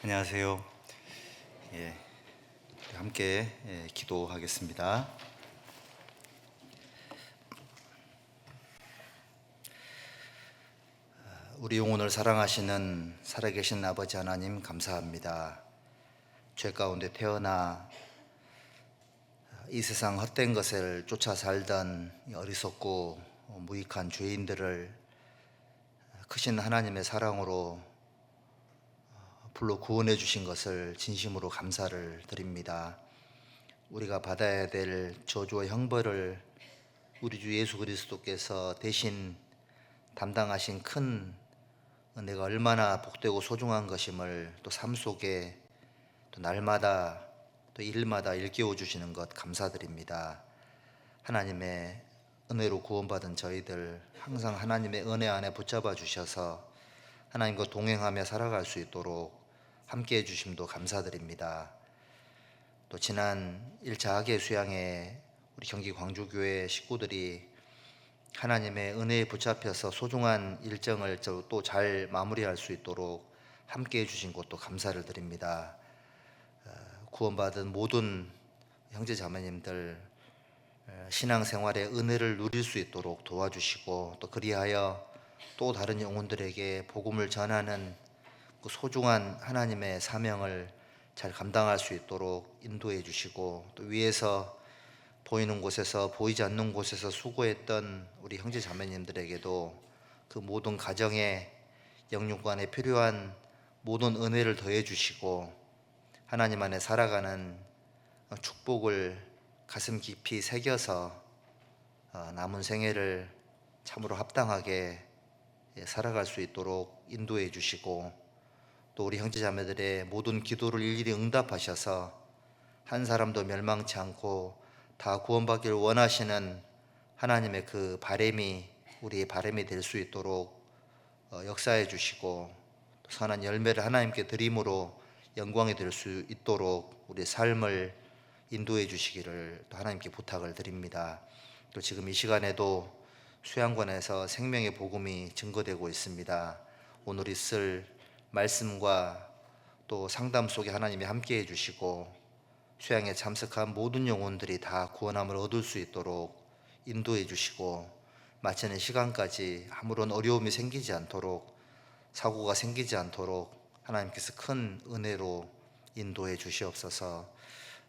안녕하세요. 예, 함께 기도하겠습니다. 우리 영혼을 사랑하시는 살아계신 아버지 하나님 감사합니다. 죄 가운데 태어나 이 세상 헛된 것을 쫓아 살던 어리석고 무익한 죄인들을 크신 하나님의 사랑으로 불러 구원해 주신 것을 진심으로 감사를 드립니다. 우리가 받아야 될 저주와 형벌을 우리 주 예수 그리스도께서 대신 담당하신 큰 은혜가 얼마나 복되고 소중한 것임을 또 삶 속에 또 날마다 또 일마다 일깨워 주시는 것 감사드립니다. 하나님의 은혜로 구원받은 저희들 항상 하나님의 은혜 안에 붙잡아 주셔서 하나님과 동행하며 살아갈 수 있도록 함께해 주심도 감사드립니다. 또 지난 1차 학예 수양에 우리 경기 광주교회 식구들이 하나님의 은혜에 붙잡혀서 소중한 일정을 또 잘 마무리할 수 있도록 함께해 주신 것도 감사를 드립니다. 구원받은 모든 형제 자매님들 신앙생활의 은혜를 누릴 수 있도록 도와주시고 또 그리하여 또 다른 영혼들에게 복음을 전하는 그 소중한 하나님의 사명을 잘 감당할 수 있도록 인도해 주시고 또 위에서 보이는 곳에서 보이지 않는 곳에서 수고했던 우리 형제 자매님들에게도 그 모든 가정의 영육간에 필요한 모든 은혜를 더해 주시고 하나님 안에 살아가는 축복을 가슴 깊이 새겨서 남은 생애를 참으로 합당하게 살아갈 수 있도록 인도해 주시고 또 우리 형제 자매들의 모든 기도를 일일이 응답하셔서 한 사람도 멸망치 않고 다 구원받기를 원하시는 하나님의 그 바람이 우리의 바람이 될 수 있도록 역사해 주시고 선한 열매를 하나님께 드림으로 영광이 될 수 있도록 우리의 삶을 인도해 주시기를 또 하나님께 부탁을 드립니다. 또 지금 이 시간에도 수양관에서 생명의 복음이 증거되고 있습니다. 오늘 있을 말씀과 또 상담 속에 하나님이 함께해 주시고 수양에 참석한 모든 영혼들이 다 구원함을 얻을 수 있도록 인도해 주시고 마치는 시간까지 아무런 어려움이 생기지 않도록 사고가 생기지 않도록 하나님께서 큰 은혜로 인도해 주시옵소서.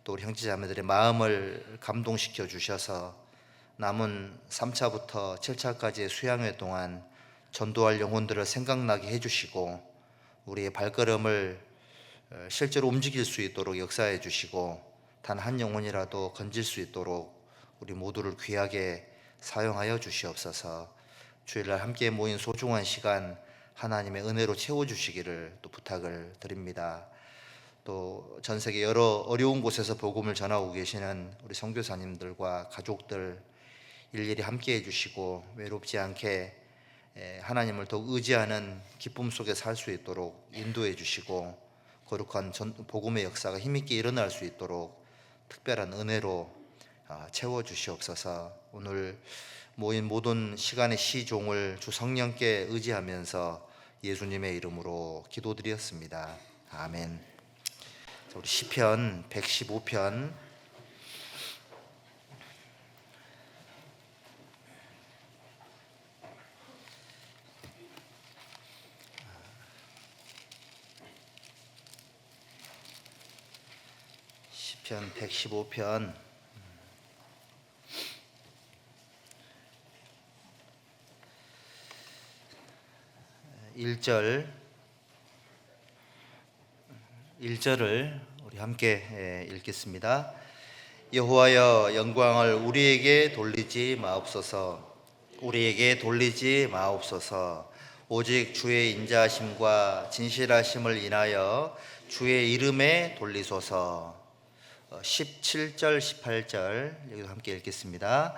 또 우리 형제자매들의 마음을 감동시켜 주셔서 남은 3차부터 7차까지의 수양회 동안 전도할 영혼들을 생각나게 해주시고 우리의 발걸음을 실제로 움직일 수 있도록 역사해 주시고 단 한 영혼이라도 건질 수 있도록 우리 모두를 귀하게 사용하여 주시옵소서. 주일날 함께 모인 소중한 시간 하나님의 은혜로 채워주시기를 또 부탁을 드립니다. 또 전 세계 여러 어려운 곳에서 복음을 전하고 계시는 우리 선교사님들과 가족들 일일이 함께 해주시고 외롭지 않게 하나님을 더욱 의지하는 기쁨 속에 살 수 있도록 인도해 주시고 거룩한 복음의 역사가 힘있게 일어날 수 있도록 특별한 은혜로 채워 주시옵소서. 오늘 모인 모든 시간의 시종을 주 성령께 의지하면서 예수님의 이름으로 기도드렸습니다. 아멘. 우리 시편 115편 115편 1절을 우리 함께 읽겠습니다. 여호와여 영광을 우리에게 돌리지 마옵소서. 우리에게 돌리지 마옵소서. 오직 주의 인자하심과 진실하심을 인하여 주의 이름에 돌리소서. 17절 18절 여기도 함께 읽겠습니다.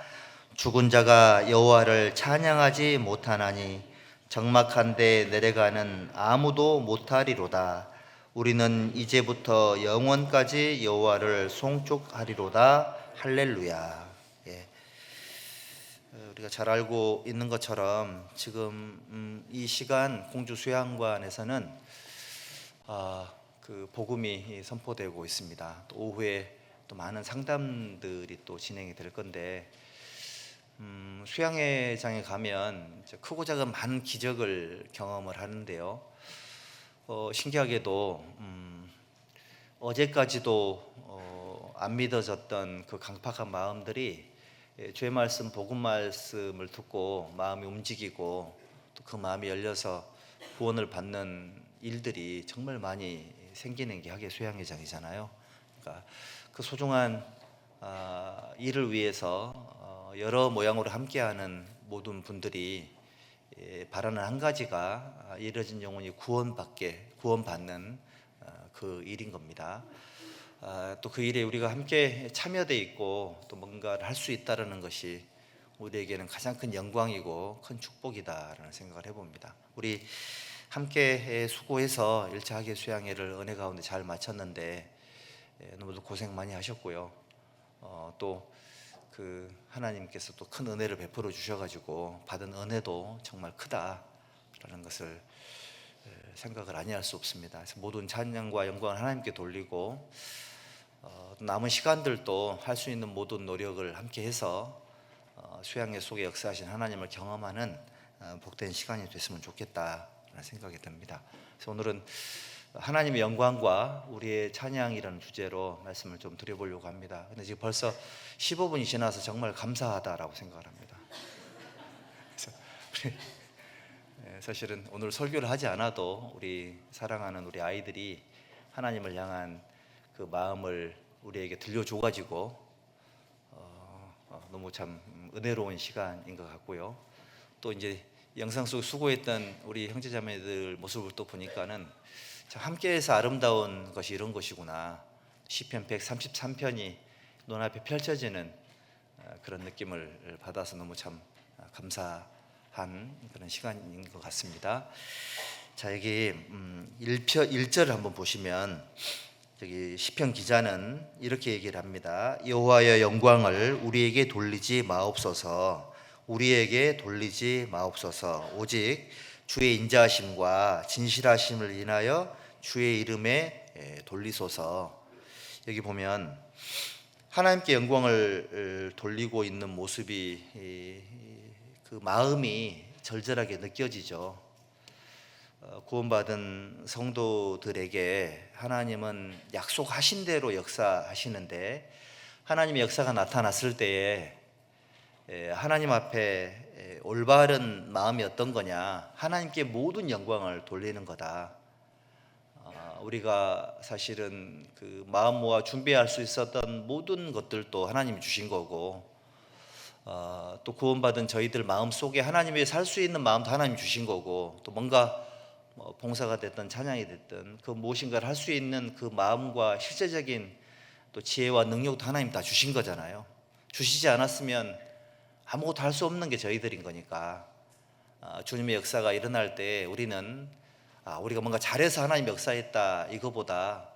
죽은 자가 여호와를 찬양하지 못하나니 적막한데 내려가는 아무도 못하리로다. 우리는 이제부터 영원까지 여호와를 송축하리로다. 할렐루야. 우리가 잘 알고 있는 것처럼 지금 이 시간 공주 수양관에서는 그 복음이 선포되고 있습니다. 또 오후에 또 많은 상담들이 또 진행이 될 건데 수양회장에 가면 크고 작은 많은 기적을 경험을 하는데요. 신기하게도 어제까지도 안 믿어졌던 그 강팍한 마음들이 주의 말씀, 복음 말씀을 듣고 마음이 움직이고 또 그 마음이 열려서 구원을 받는 일들이 정말 많이 생기는 게 하계 수양회장이잖아요. 그러니까 그 소중한 일을 위해서 여러 모양으로 함께하는 모든 분들이 바라는 한 가지가 잃어진 영혼이 구원받는 그 일인 겁니다. 또 그 일에 우리가 함께 참여돼 있고 또 뭔가를 할 수 있다라는 것이 우리에게는 가장 큰 영광이고 큰 축복이다라는 생각을 해봅니다. 우리 함께 수고해서 1차 하계 수양회를 은혜 가운데 잘 마쳤는데 너무도 고생 많이 하셨고요. 또 그 하나님께서 또 큰 은혜를 베풀어 주셔가지고 받은 은혜도 정말 크다라는 것을 생각을 아니할 수 없습니다. 그래서 모든 찬양과 영광을 하나님께 돌리고 남은 시간들도 할 수 있는 모든 노력을 함께해서 수양회 속에 역사하신 하나님을 경험하는 복된 시간이 됐으면 좋겠다라는 생각이 듭니다. 그래서 오늘은 하나님의 영광과 우리의 찬양이라는 주제로 말씀을 좀 드려보려고 합니다. 근데 지금 벌써 15분이 지나서 정말 감사하다라고 생각을 합니다. 그래서 사실은 오늘 설교를 하지 않아도 우리 사랑하는 우리 아이들이 하나님을 향한 그 마음을 우리에게 들려줘가지고 너무 참 은혜로운 시간인 것 같고요. 또 이제 영상 속 수고했던 우리 형제자매들 모습을 또 보니까는 참 함께해서 아름다운 것이 이런 것이구나. 시편 133편이 눈앞에 펼쳐지는 그런 느낌을 받아서 너무 참 감사한 그런 시간인 것 같습니다. 자, 여기 1절을 한번 보시면 저기 시편 기자는 이렇게 얘기를 합니다. 여호와의 영광을 우리에게 돌리지 마옵소서. 우리에게 돌리지 마옵소서. 오직 주의 인자하심과 진실하심을 인하여 주의 이름에 돌리소서. 여기 보면 하나님께 영광을 돌리고 있는 모습이 그 마음이 절절하게 느껴지죠. 구원받은 성도들에게 하나님은 약속하신 대로 역사하시는데 하나님의 역사가 나타났을 때에 하나님 앞에 올바른 마음이 어떤 거냐, 하나님께 모든 영광을 돌리는 거다. 우리가 사실은 그 마음 모아 준비할 수 있었던 모든 것들도 하나님이 주신 거고 또 구원받은 저희들 마음 속에 하나님이 살 수 있는 마음도 하나님이 주신 거고 또 뭔가 봉사가 됐든 찬양이 됐든 그 무엇인가를 할 수 있는 그 마음과 실제적인 또 지혜와 능력도 하나님 다 주신 거잖아요. 주시지 않았으면 아무것도 할 수 없는 게 저희들인 거니까 주님의 역사가 일어날 때 우리는 우리가 뭔가 잘해서 하나님 역사했다 이거보다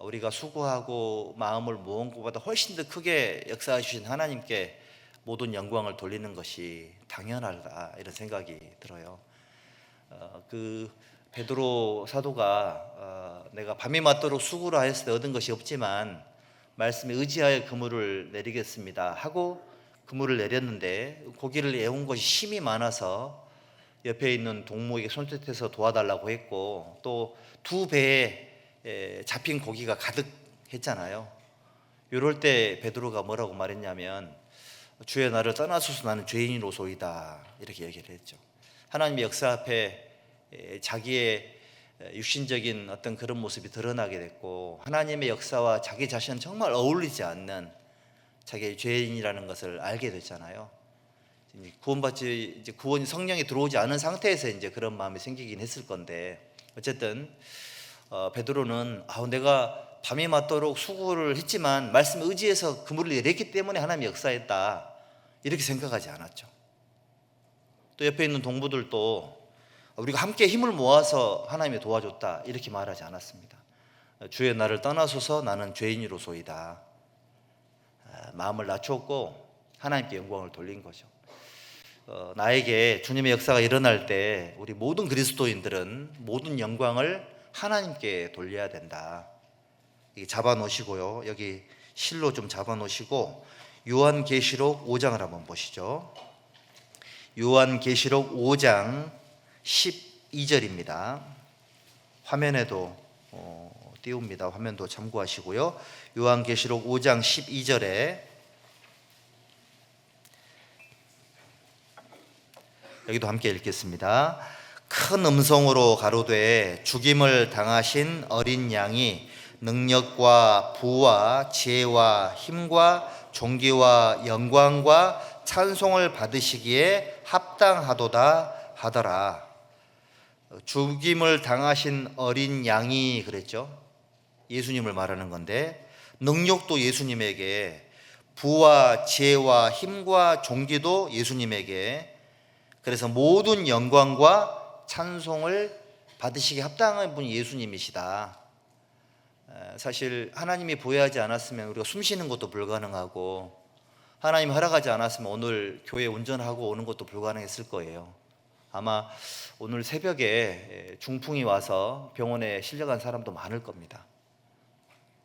우리가 수고하고 마음을 모은 것보다 훨씬 더 크게 역사하신 하나님께 모든 영광을 돌리는 것이 당연하다 이런 생각이 들어요. 그 베드로 사도가 내가 밤이 맞도록 수고를 하였을 때 얻은 것이 없지만 말씀에 의지하여 그물을 내리겠습니다 하고 그물을 내렸는데 고기를 애운 것이 힘이 많아서 옆에 있는 동무에게 손짓해서 도와달라고 했고 또 두 배에 잡힌 고기가 가득했잖아요. 이럴 때 베드로가 뭐라고 말했냐면 주의 나를 떠나소서 나는 죄인이로소이다 이렇게 얘기를 했죠. 하나님의 역사 앞에 자기의 육신적인 어떤 그런 모습이 드러나게 됐고 하나님의 역사와 자기 자신은 정말 어울리지 않는 자기의 죄인이라는 것을 알게 됐잖아요. 구원받지 이제 구원이 성령이 들어오지 않은 상태에서 이제 그런 마음이 생기긴 했을 건데 어쨌든 베드로는 내가 밤이 맞도록 수고를 했지만 말씀에 의지해서 그물을 내렸기 때문에 하나님이 역사했다 이렇게 생각하지 않았죠. 또 옆에 있는 동부들도 우리가 함께 힘을 모아서 하나님이 도와줬다 이렇게 말하지 않았습니다. 주의 나를 떠나소서 나는 죄인이로소이다. 마음을 낮췄고 하나님께 영광을 돌린 거죠. 나에게 주님의 역사가 일어날 때 우리 모든 그리스도인들은 모든 영광을 하나님께 돌려야 된다. 이게 잡아 놓으시고요. 여기 실로 좀 잡아 놓으시고 요한계시록 5장을 한번 보시죠. 요한계시록 5장 12절입니다. 화면에도 띄웁니다. 화면도 참고하시고요. 요한계시록 5장 12절에 여기도 함께 읽겠습니다. 큰 음성으로 가로되 죽임을 당하신 어린 양이 능력과 부와 지혜와 힘과 존귀와 영광과 찬송을 받으시기에 합당하도다 하더라. 죽임을 당하신 어린 양이 그랬죠. 예수님을 말하는 건데, 능력도 예수님에게, 부와 지혜와 힘과 존귀도 예수님에게, 그래서 모든 영광과 찬송을 받으시기에 합당한 분이 예수님이시다. 사실 하나님이 보호하지 않았으면 우리가 숨 쉬는 것도 불가능하고, 하나님이 허락하지 않았으면 오늘 교회 운전하고 오는 것도 불가능했을 거예요. 아마 오늘 새벽에 중풍이 와서 병원에 실려간 사람도 많을 겁니다.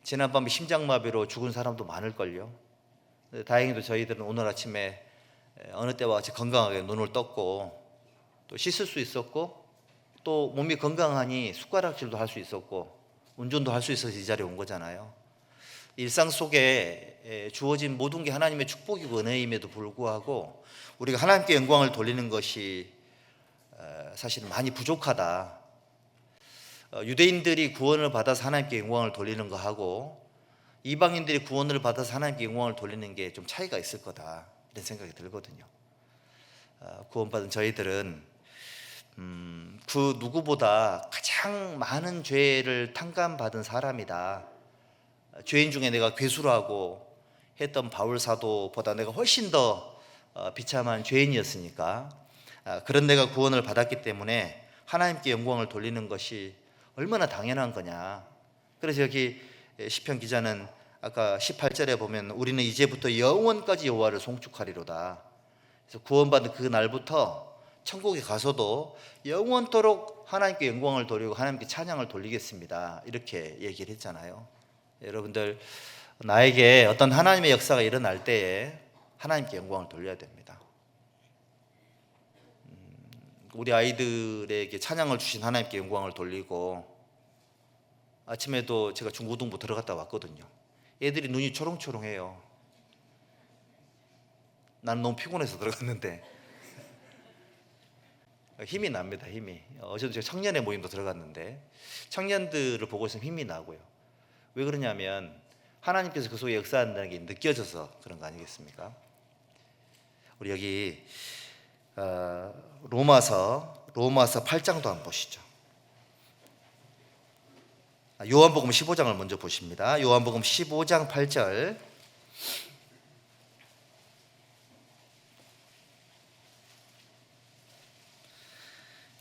지난밤에 심장마비로 죽은 사람도 많을걸요. 다행히도 저희들은 오늘 아침에 어느 때와 같이 건강하게 눈을 떴고, 또 씻을 수 있었고, 또 몸이 건강하니 숟가락질도 할 수 있었고, 운전도 할 수 있어서 이 자리에 온 거잖아요. 일상 속에 주어진 모든 게 하나님의 축복이고 은혜임에도 불구하고 우리가 하나님께 영광을 돌리는 것이 사실 많이 부족하다. 유대인들이 구원을 받아서 하나님께 영광을 돌리는 거하고 이방인들이 구원을 받아서 하나님께 영광을 돌리는 게 좀 차이가 있을 거다, 이런 생각이 들거든요. 구원받은 저희들은 그 누구보다 가장 많은 죄를 탕감받은 사람이다. 죄인 중에 내가 괴수라고 했던 바울 사도보다 내가 훨씬 더 비참한 죄인이었으니까, 그런 내가 구원을 받았기 때문에 하나님께 영광을 돌리는 것이 얼마나 당연한 거냐. 그래서 여기 시편 기자는 아까 18절에 보면 우리는 이제부터 영원까지 여호와를 송축하리로다. 그래서 구원받은 그 날부터 천국에 가서도 영원토록 하나님께 영광을 돌리고 하나님께 찬양을 돌리겠습니다, 이렇게 얘기를 했잖아요. 여러분들, 나에게 어떤 하나님의 역사가 일어날 때에 하나님께 영광을 돌려야 됩니다. 우리 아이들에게 찬양을 주신 하나님께 영광을 돌리고, 아침에도 제가 중고등부 들어갔다 왔거든요. 애들이 눈이 초롱초롱해요. 난 너무 피곤해서 들어갔는데 힘이 납니다. 힘이. 어제도 제가 청년의 모임도 들어갔는데 청년들을 보고 있으면 힘이 나고요. 왜 그러냐면 하나님께서 그 속에 역사한다는 게 느껴져서 그런 거 아니겠습니까? 우리 여기 로마서 8장도 한번 보시죠. 요한복음 15장을 먼저 보십니다. 요한복음 15장 8절.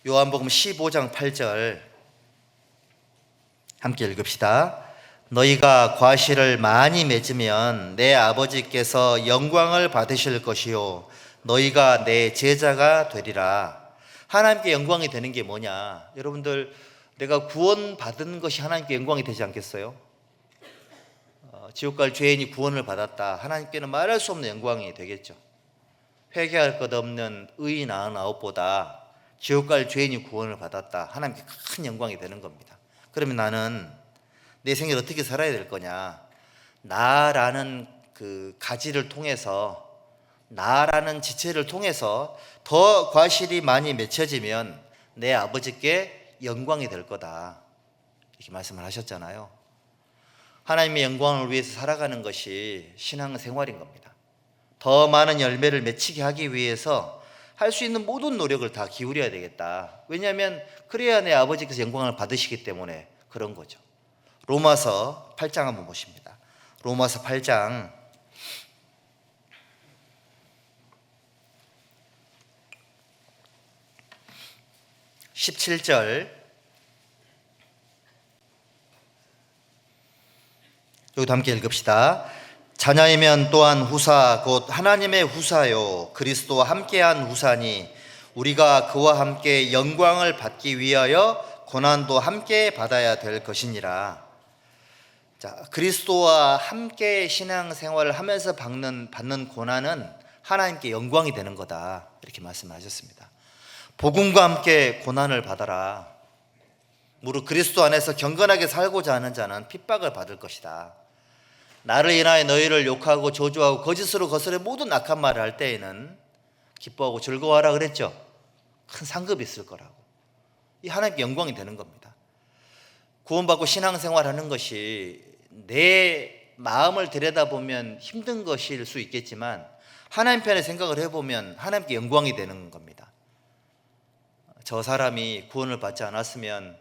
요한복음 15장 8절 함께 읽읍시다. 너희가 과실을 많이 맺으면 내 아버지께서 영광을 받으실 것이요 너희가 내 제자가 되리라. 하나님께 영광이 되는 게 뭐냐? 여러분들, 내가 구원받은 것이 하나님께 영광이 되지 않겠어요? 지옥 갈 죄인이 구원을 받았다. 하나님께는 말할 수 없는 영광이 되겠죠. 회개할 것 없는 의인 99보다 지옥 갈 죄인이 구원을 받았다. 하나님께 큰 영광이 되는 겁니다. 그러면 나는 내 생애를 어떻게 살아야 될 거냐? 나라는 그 가지를 통해서, 나라는 지체를 통해서 더 과실이 많이 맺혀지면 내 아버지께 영광이 될 거다, 이렇게 말씀을 하셨잖아요. 하나님의 영광을 위해서 살아가는 것이 신앙생활인 겁니다. 더 많은 열매를 맺히게 하기 위해서 할 수 있는 모든 노력을 다 기울여야 되겠다. 왜냐하면 그래야 내 아버지께서 영광을 받으시기 때문에 그런 거죠. 로마서 8장 한번 보십니다. 로마서 8장 17절, 여기도 함께 읽읍시다. 자녀이면 또한 후사 곧 하나님의 후사요 그리스도와 함께한 후사니 우리가 그와 함께 영광을 받기 위하여 고난도 함께 받아야 될 것이니라. 자, 그리스도와 함께 신앙생활을 하면서 받는 고난은 하나님께 영광이 되는 거다, 이렇게 말씀하셨습니다. 복음과 함께 고난을 받아라. 무릇 그리스도 안에서 경건하게 살고자 하는 자는 핍박을 받을 것이다. 나를 인하여 너희를 욕하고 저주하고 거짓으로 거스려 모든 악한 말을 할 때에는 기뻐하고 즐거워하라 그랬죠. 큰 상급이 있을 거라고. 이 하나님께 영광이 되는 겁니다. 구원받고 신앙생활하는 것이 내 마음을 들여다보면 힘든 것일 수 있겠지만 하나님 편에 생각을 해보면 하나님께 영광이 되는 겁니다. 저 사람이 구원을 받지 않았으면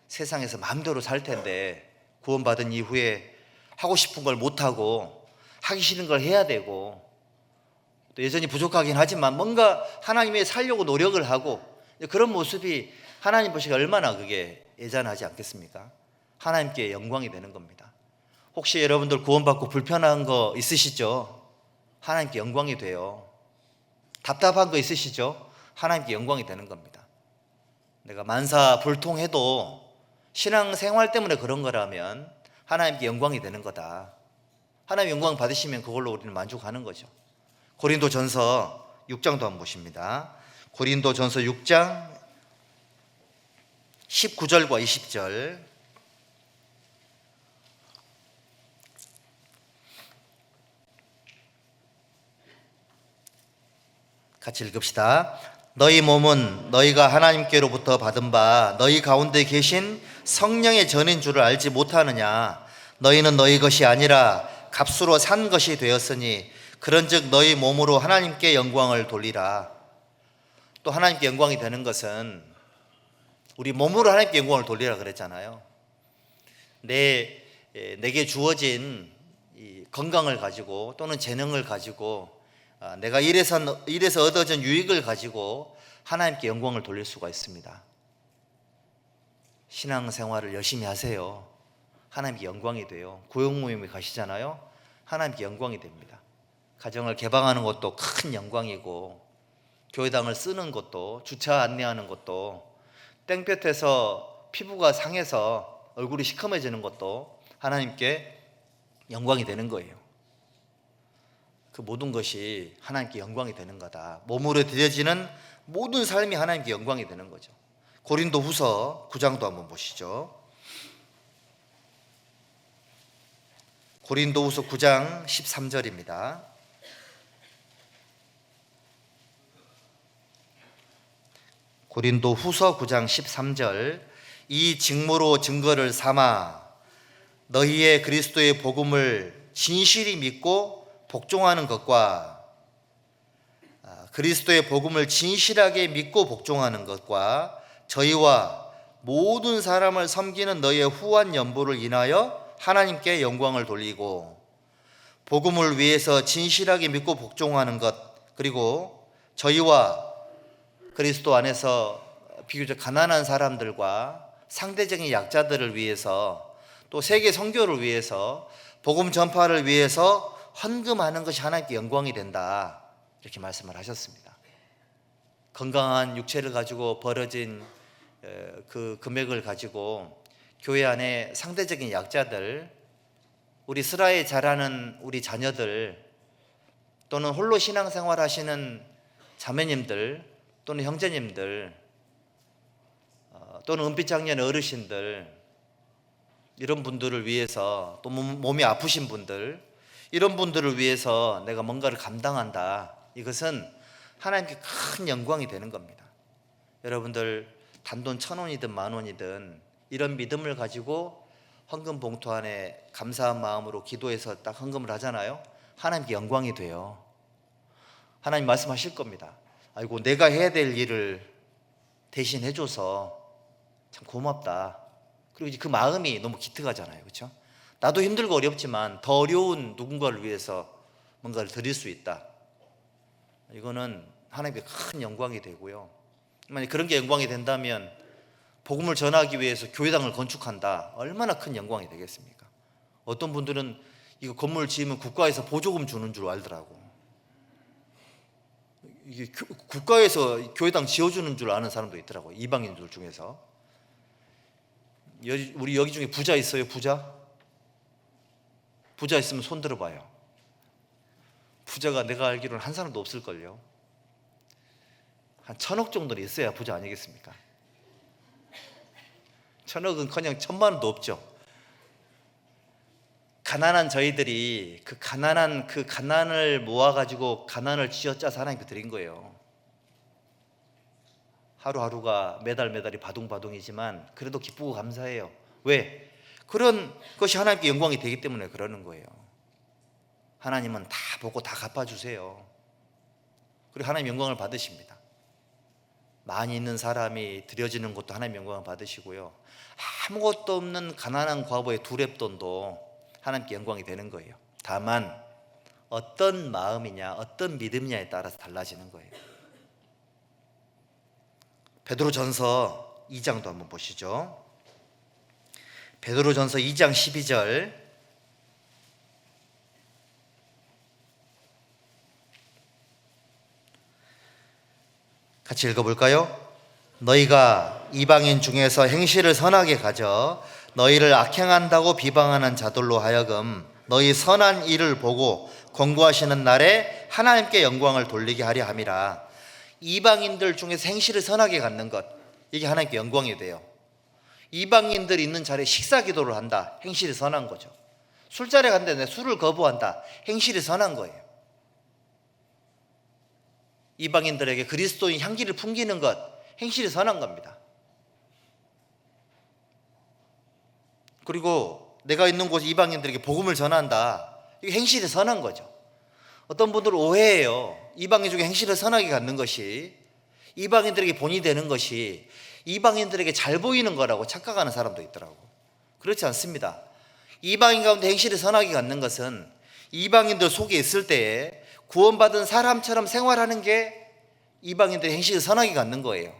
세상에서 마음대로 살 텐데 구원받은 이후에 하고 싶은 걸 못하고 하기 싫은 걸 해야 되고 또 여전히 부족하긴 하지만 뭔가 하나님 위해 살려고 노력을 하고 그런 모습이 하나님 보시기에 얼마나 그게 애잔하지 않겠습니까? 하나님께 영광이 되는 겁니다. 혹시 여러분들 구원받고 불편한 거 있으시죠? 하나님께 영광이 돼요. 답답한 거 있으시죠? 하나님께 영광이 되는 겁니다. 내가 만사불통해도 신앙생활 때문에 그런 거라면 하나님께 영광이 되는 거다. 하나님 영광 받으시면 그걸로 우리는 만족하는 거죠. 고린도전서 6장도 한번 보십니다. 고린도전서 6장 19절과 20절 같이 읽읍시다. 너희 몸은 너희가 하나님께로부터 받은 바 너희 가운데 계신 성령의 전인 줄을 알지 못하느냐. 너희는 너희 것이 아니라 값으로 산 것이 되었으니 그런즉 너희 몸으로 하나님께 영광을 돌리라. 또 하나님께 영광이 되는 것은 우리 몸으로 하나님께 영광을 돌리라 그랬잖아요. 내게 주어진 이 건강을 가지고 또는 재능을 가지고 내가 이래서 얻어진 유익을 가지고 하나님께 영광을 돌릴 수가 있습니다. 신앙생활을 열심히 하세요. 하나님께 영광이 돼요. 구역모임에 가시잖아요. 하나님께 영광이 됩니다. 가정을 개방하는 것도 큰 영광이고 교회당을 쓰는 것도 주차 안내하는 것도 땡볕에서 피부가 상해서 얼굴이 시커매지는 것도 하나님께 영광이 되는 거예요. 그 모든 것이 하나님께 영광이 되는 거다. 몸으로 드려지는 모든 삶이 하나님께 영광이 되는 거죠. 고린도후서 9장도 한번 보시죠. 고린도후서 9장 13절입니다. 고린도후서 9장 13절 이 직무로 증거를 삼아 너희의 그리스도의 복음을 진실히 믿고 복종하는 것과 그리스도의 복음을 진실하게 믿고 복종하는 것과 저희와 모든 사람을 섬기는 너희의 후한 연보를 인하여 하나님께 영광을 돌리고 복음을 위해서 진실하게 믿고 복종하는 것 그리고 저희와 그리스도 안에서 비교적 가난한 사람들과 상대적인 약자들을 위해서 또 세계 선교를 위해서 복음 전파를 위해서 헌금하는 것이 하나님께 영광이 된다, 이렇게 말씀을 하셨습니다. 건강한 육체를 가지고 벌어진 그 금액을 가지고 교회 안에 상대적인 약자들, 우리 스라에 자라는 우리 자녀들 또는 홀로 신앙생활 하시는 자매님들 또는 형제님들 또는 은빛장년 어르신들, 이런 분들을 위해서 또 몸이 아프신 분들, 이런 분들을 위해서 내가 뭔가를 감당한다. 이것은 하나님께 큰 영광이 되는 겁니다. 여러분들 단돈 1,000원이든 10,000원이든 이런 믿음을 가지고 헌금 봉투 안에 감사한 마음으로 기도해서 딱 헌금을 하잖아요. 하나님께 영광이 돼요. 하나님 말씀하실 겁니다. 아이고 내가 해야 될 일을 대신 해줘서 참 고맙다. 그리고 이제 그 마음이 너무 기특하잖아요. 그렇죠? 나도 힘들고 어렵지만 더 어려운 누군가를 위해서 뭔가를 드릴 수 있다. 이거는 하나님께 큰 영광이 되고요. 만약 그런 게 영광이 된다면 복음을 전하기 위해서 교회당을 건축한다. 얼마나 큰 영광이 되겠습니까? 어떤 분들은 이거 건물 지으면 국가에서 보조금 주는 줄 알더라고. 이게 국가에서 교회당 지어주는 줄 아는 사람도 있더라고요. 이방인들 중에서. 우리 여기 중에 부자 있어요? 부자 있으면 손 들어봐요. 부자가 내가 알기로는 한 사람도 없을걸요. 한 1,000억 정도는 있어야 부자 아니겠습니까? 1,000억은커녕 1,000만 원도 없죠. 가난한 저희들이 그 가난을 모아가지고 가난을 쥐어짜서 하나님께 드린 거예요. 하루하루가 매달이 바둥바둥이지만 그래도 기쁘고 감사해요. 왜? 그런 것이 하나님께 영광이 되기 때문에 그러는 거예요. 하나님은 다 보고 다 갚아주세요. 그리고 하나님 영광을 받으십니다. 많이 있는 사람이 드려지는 것도 하나님 영광을 받으시고요. 아무것도 없는 가난한 과부의 두렙돈도 하나님께 영광이 되는 거예요. 다만 어떤 마음이냐 어떤 믿음이냐에 따라서 달라지는 거예요. 베드로전서 2장도 한번 보시죠. 베드로전서 2장 12절 같이 읽어볼까요? 너희가 이방인 중에서 행실을 선하게 가져 너희를 악행한다고 비방하는 자들로 하여금 너희 선한 일을 보고 권고하시는 날에 하나님께 영광을 돌리게 하려 함이라. 이방인들 중에서 행실을 선하게 갖는 것, 이게 하나님께 영광이 돼요. 이방인들 있는 자리에 식사 기도를 한다, 행실이 선한 거죠. 술자리에 갔는데 술을 거부한다, 행실이 선한 거예요. 이방인들에게 그리스도인 향기를 풍기는 것, 행실이 선한 겁니다. 그리고 내가 있는 곳 이방인들에게 복음을 전한다, 이게 행실이 선한 거죠. 어떤 분들은 오해해요. 이방인 중에 행실을 선하게 갖는 것이, 이방인들에게 본이 되는 것이 이방인들에게 잘 보이는 거라고 착각하는 사람도 있더라고. 그렇지 않습니다. 이방인 가운데 행실을 선하게 갖는 것은 이방인들 속에 있을 때에 구원받은 사람처럼 생활하는 게 이방인들의 행실을 선하게 갖는 거예요.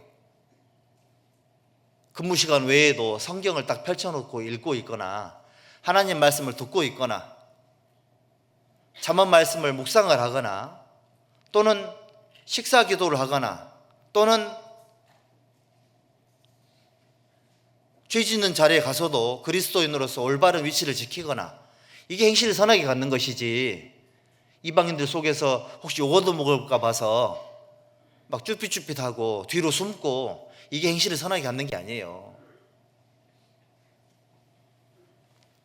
근무 시간 외에도 성경을 딱 펼쳐놓고 읽고 있거나 하나님 말씀을 듣고 있거나 잠언 말씀을 묵상을 하거나 또는 식사 기도를 하거나 또는 죄 짓는 자리에 가서도 그리스도인으로서 올바른 위치를 지키거나, 이게 행실을 선하게 갖는 것이지, 이방인들 속에서 혹시 요거도 먹을까 봐서 막 쭈삣쭈삣하고 뒤로 숨고, 이게 행실을 선하게 갖는 게 아니에요.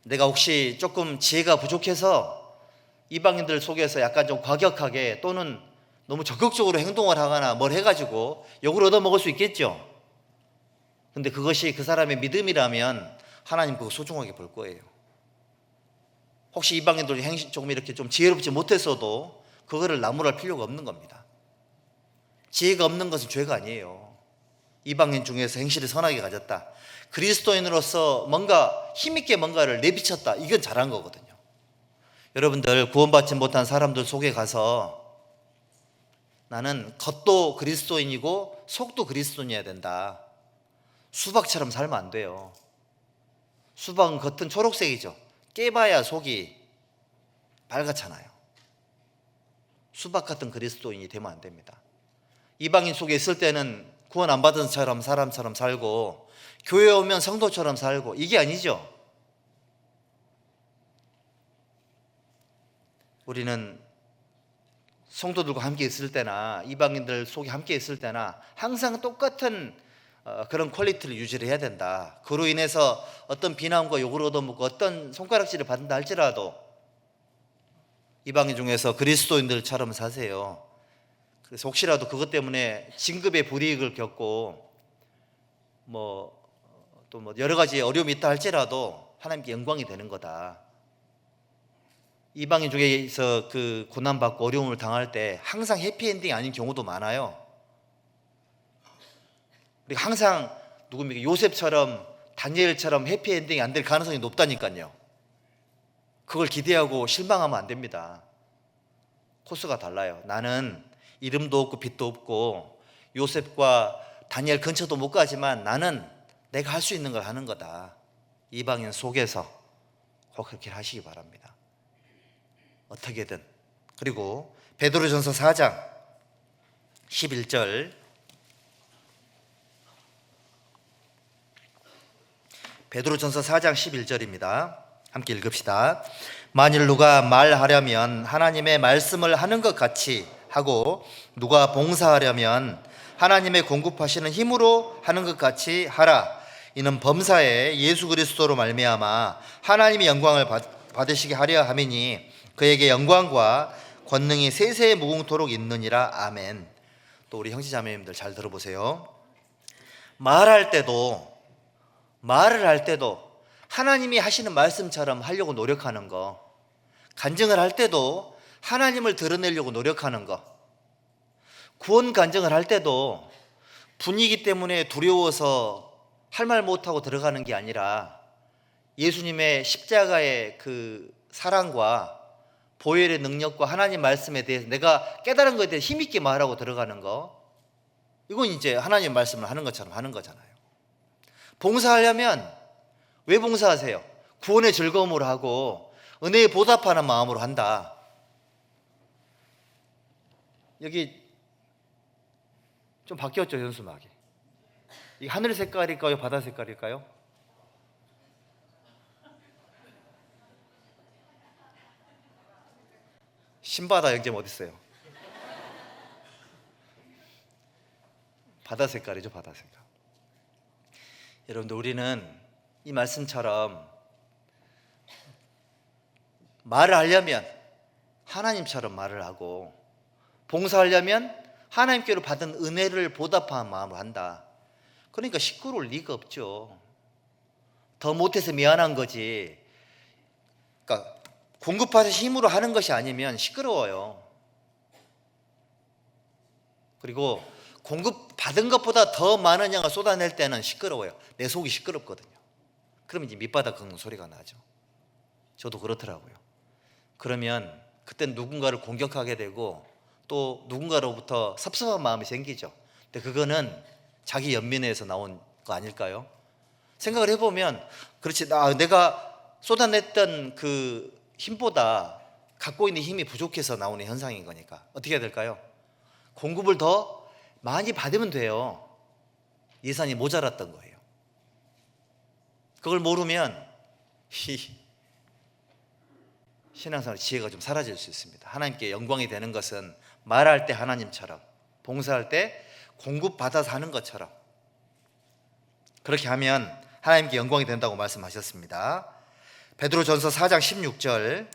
내가 혹시 조금 지혜가 부족해서 이방인들 속에서 약간 좀 과격하게 또는 너무 적극적으로 행동을 하거나 뭘 해가지고 욕을 얻어먹을 수 있겠죠. 근데 그것이 그 사람의 믿음이라면 하나님 그거 소중하게 볼 거예요. 혹시 이방인들이 행실 조금 이렇게 좀 지혜롭지 못했어도 그거를 나무랄 필요가 없는 겁니다. 지혜가 없는 것은 죄가 아니에요. 이방인 중에서 행실을 선하게 가졌다, 그리스도인으로서 뭔가 힘있게 뭔가를 내비쳤다, 이건 잘한 거거든요. 여러분들 구원받지 못한 사람들 속에 가서 나는 겉도 그리스도인이고 속도 그리스도인이어야 된다, 수박처럼 살면 안 돼요. 수박은 겉은 초록색이죠. 깨봐야 속이 빨갛잖아요. 수박 같은 그리스도인이 되면 안 됩니다. 이방인 속에 있을 때는 구원 안 받은 사람처럼 살고 교회 오면 성도처럼 살고, 이게 아니죠. 우리는 성도들과 함께 있을 때나 이방인들 속에 함께 있을 때나 항상 똑같은 그런 퀄리티를 유지를 해야 된다. 그로 인해서 어떤 비난과 욕을 얻어먹고 어떤 손가락질을 받는다 할지라도 이방인 중에서 그리스도인들처럼 사세요. 그래서 혹시라도 그것 때문에 진급의 불이익을 겪고 또 여러 가지 어려움이 있다 할지라도 하나님께 영광이 되는 거다. 이방인 중에서 그 고난받고 어려움을 당할 때 항상 해피엔딩이 아닌 경우도 많아요. 그리고 항상 누굽니까? 요셉처럼 다니엘처럼 해피엔딩이 안 될 가능성이 높다니까요. 그걸 기대하고 실망하면 안 됩니다. 코스가 달라요. 나는 이름도 없고 빛도 없고 요셉과 다니엘 근처도 못 가지만 나는 내가 할 수 있는 걸 하는 거다. 이방인 속에서 꼭 그렇게 하시기 바랍니다. 어떻게든. 그리고 베드로전서 4장 11절, 베드로전서 4장 11절입니다. 함께 읽읍시다. 만일 누가 말하려면 하나님의 말씀을 하는 것 같이 하고 누가 봉사하려면 하나님의 공급하시는 힘으로 하는 것 같이 하라. 이는 범사에 예수 그리스도로 말미암아 하나님의 영광을 받으시게 하려 함이니 그에게 영광과 권능이 세세에 무궁토록 있느니라. 아멘. 또 우리 형제 자매님들 잘 들어보세요. 말을 할 때도 하나님이 하시는 말씀처럼 하려고 노력하는 거, 간증을 할 때도 하나님을 드러내려고 노력하는 거, 구원 간증을 할 때도 분위기 때문에 두려워서 할 말 못하고 들어가는 게 아니라 예수님의 십자가의 그 사랑과 보혈의 능력과 하나님 말씀에 대해서 내가 깨달은 것에 대해 힘있게 말하고 들어가는 거, 이건 이제 하나님 말씀을 하는 것처럼 하는 거잖아요. 봉사하려면 왜 봉사하세요? 구원의 즐거움으로 하고 은혜에 보답하는 마음으로 한다. 여기 좀 바뀌었죠, 현수막이. 이 하늘 색깔일까요? 바다 색깔일까요? 신바다 영점 어디 있어요? 바다 색깔이죠, 바다 색깔. 여러분들, 우리는 이 말씀처럼 말을 하려면 하나님처럼 말을 하고 봉사하려면 하나님께로 받은 은혜를 보답하는 마음으로 한다. 그러니까 시끄러울 리가 없죠. 더 못해서 미안한 거지. 그러니까 공급하셔서 힘으로 하는 것이 아니면 시끄러워요. 그리고 공급받은 것보다 더 많은 양을 쏟아낼 때는 시끄러워요. 내 속이 시끄럽거든요. 그러면 이제 밑바닥 긁는 소리가 나죠. 저도 그렇더라고요. 그러면 그땐 누군가를 공격하게 되고 또 누군가로부터 섭섭한 마음이 생기죠. 근데 그거는 자기 연민에서 나온 거 아닐까요? 생각을 해보면 그렇지, 내가 쏟아냈던 그 힘보다 갖고 있는 힘이 부족해서 나오는 현상인 거니까 어떻게 해야 될까요? 공급을 더 많이 받으면 돼요. 예산이 모자랐던 거예요. 그걸 모르면 신앙생활 지혜가 좀 사라질 수 있습니다. 하나님께 영광이 되는 것은 말할 때 하나님처럼, 봉사할 때 공급받아서 하는 것처럼 그렇게 하면 하나님께 영광이 된다고 말씀하셨습니다. 베드로전서 4장 16절,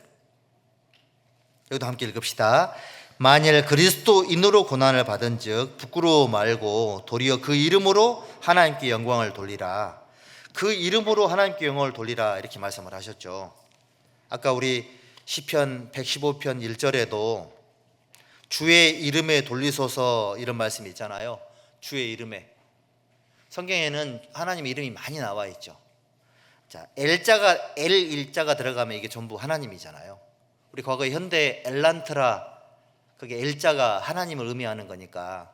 여기도 함께 읽읍시다. 만일 그리스도인으로 고난을 받은즉 부끄러워 말고 도리어 그 이름으로 하나님께 영광을 돌리라. 그 이름으로 하나님께 영광을 돌리라, 이렇게 말씀을 하셨죠. 아까 우리 시편 115편 1절에도 주의 이름에 돌리소서, 이런 말씀이 있잖아요. 주의 이름에. 성경에는 하나님의 이름이 많이 나와 있죠. 자, L자가 들어가면 이게 전부 하나님이잖아요. 우리 과거에 현대 엘란트라, 그게 L자가 하나님을 의미하는 거니까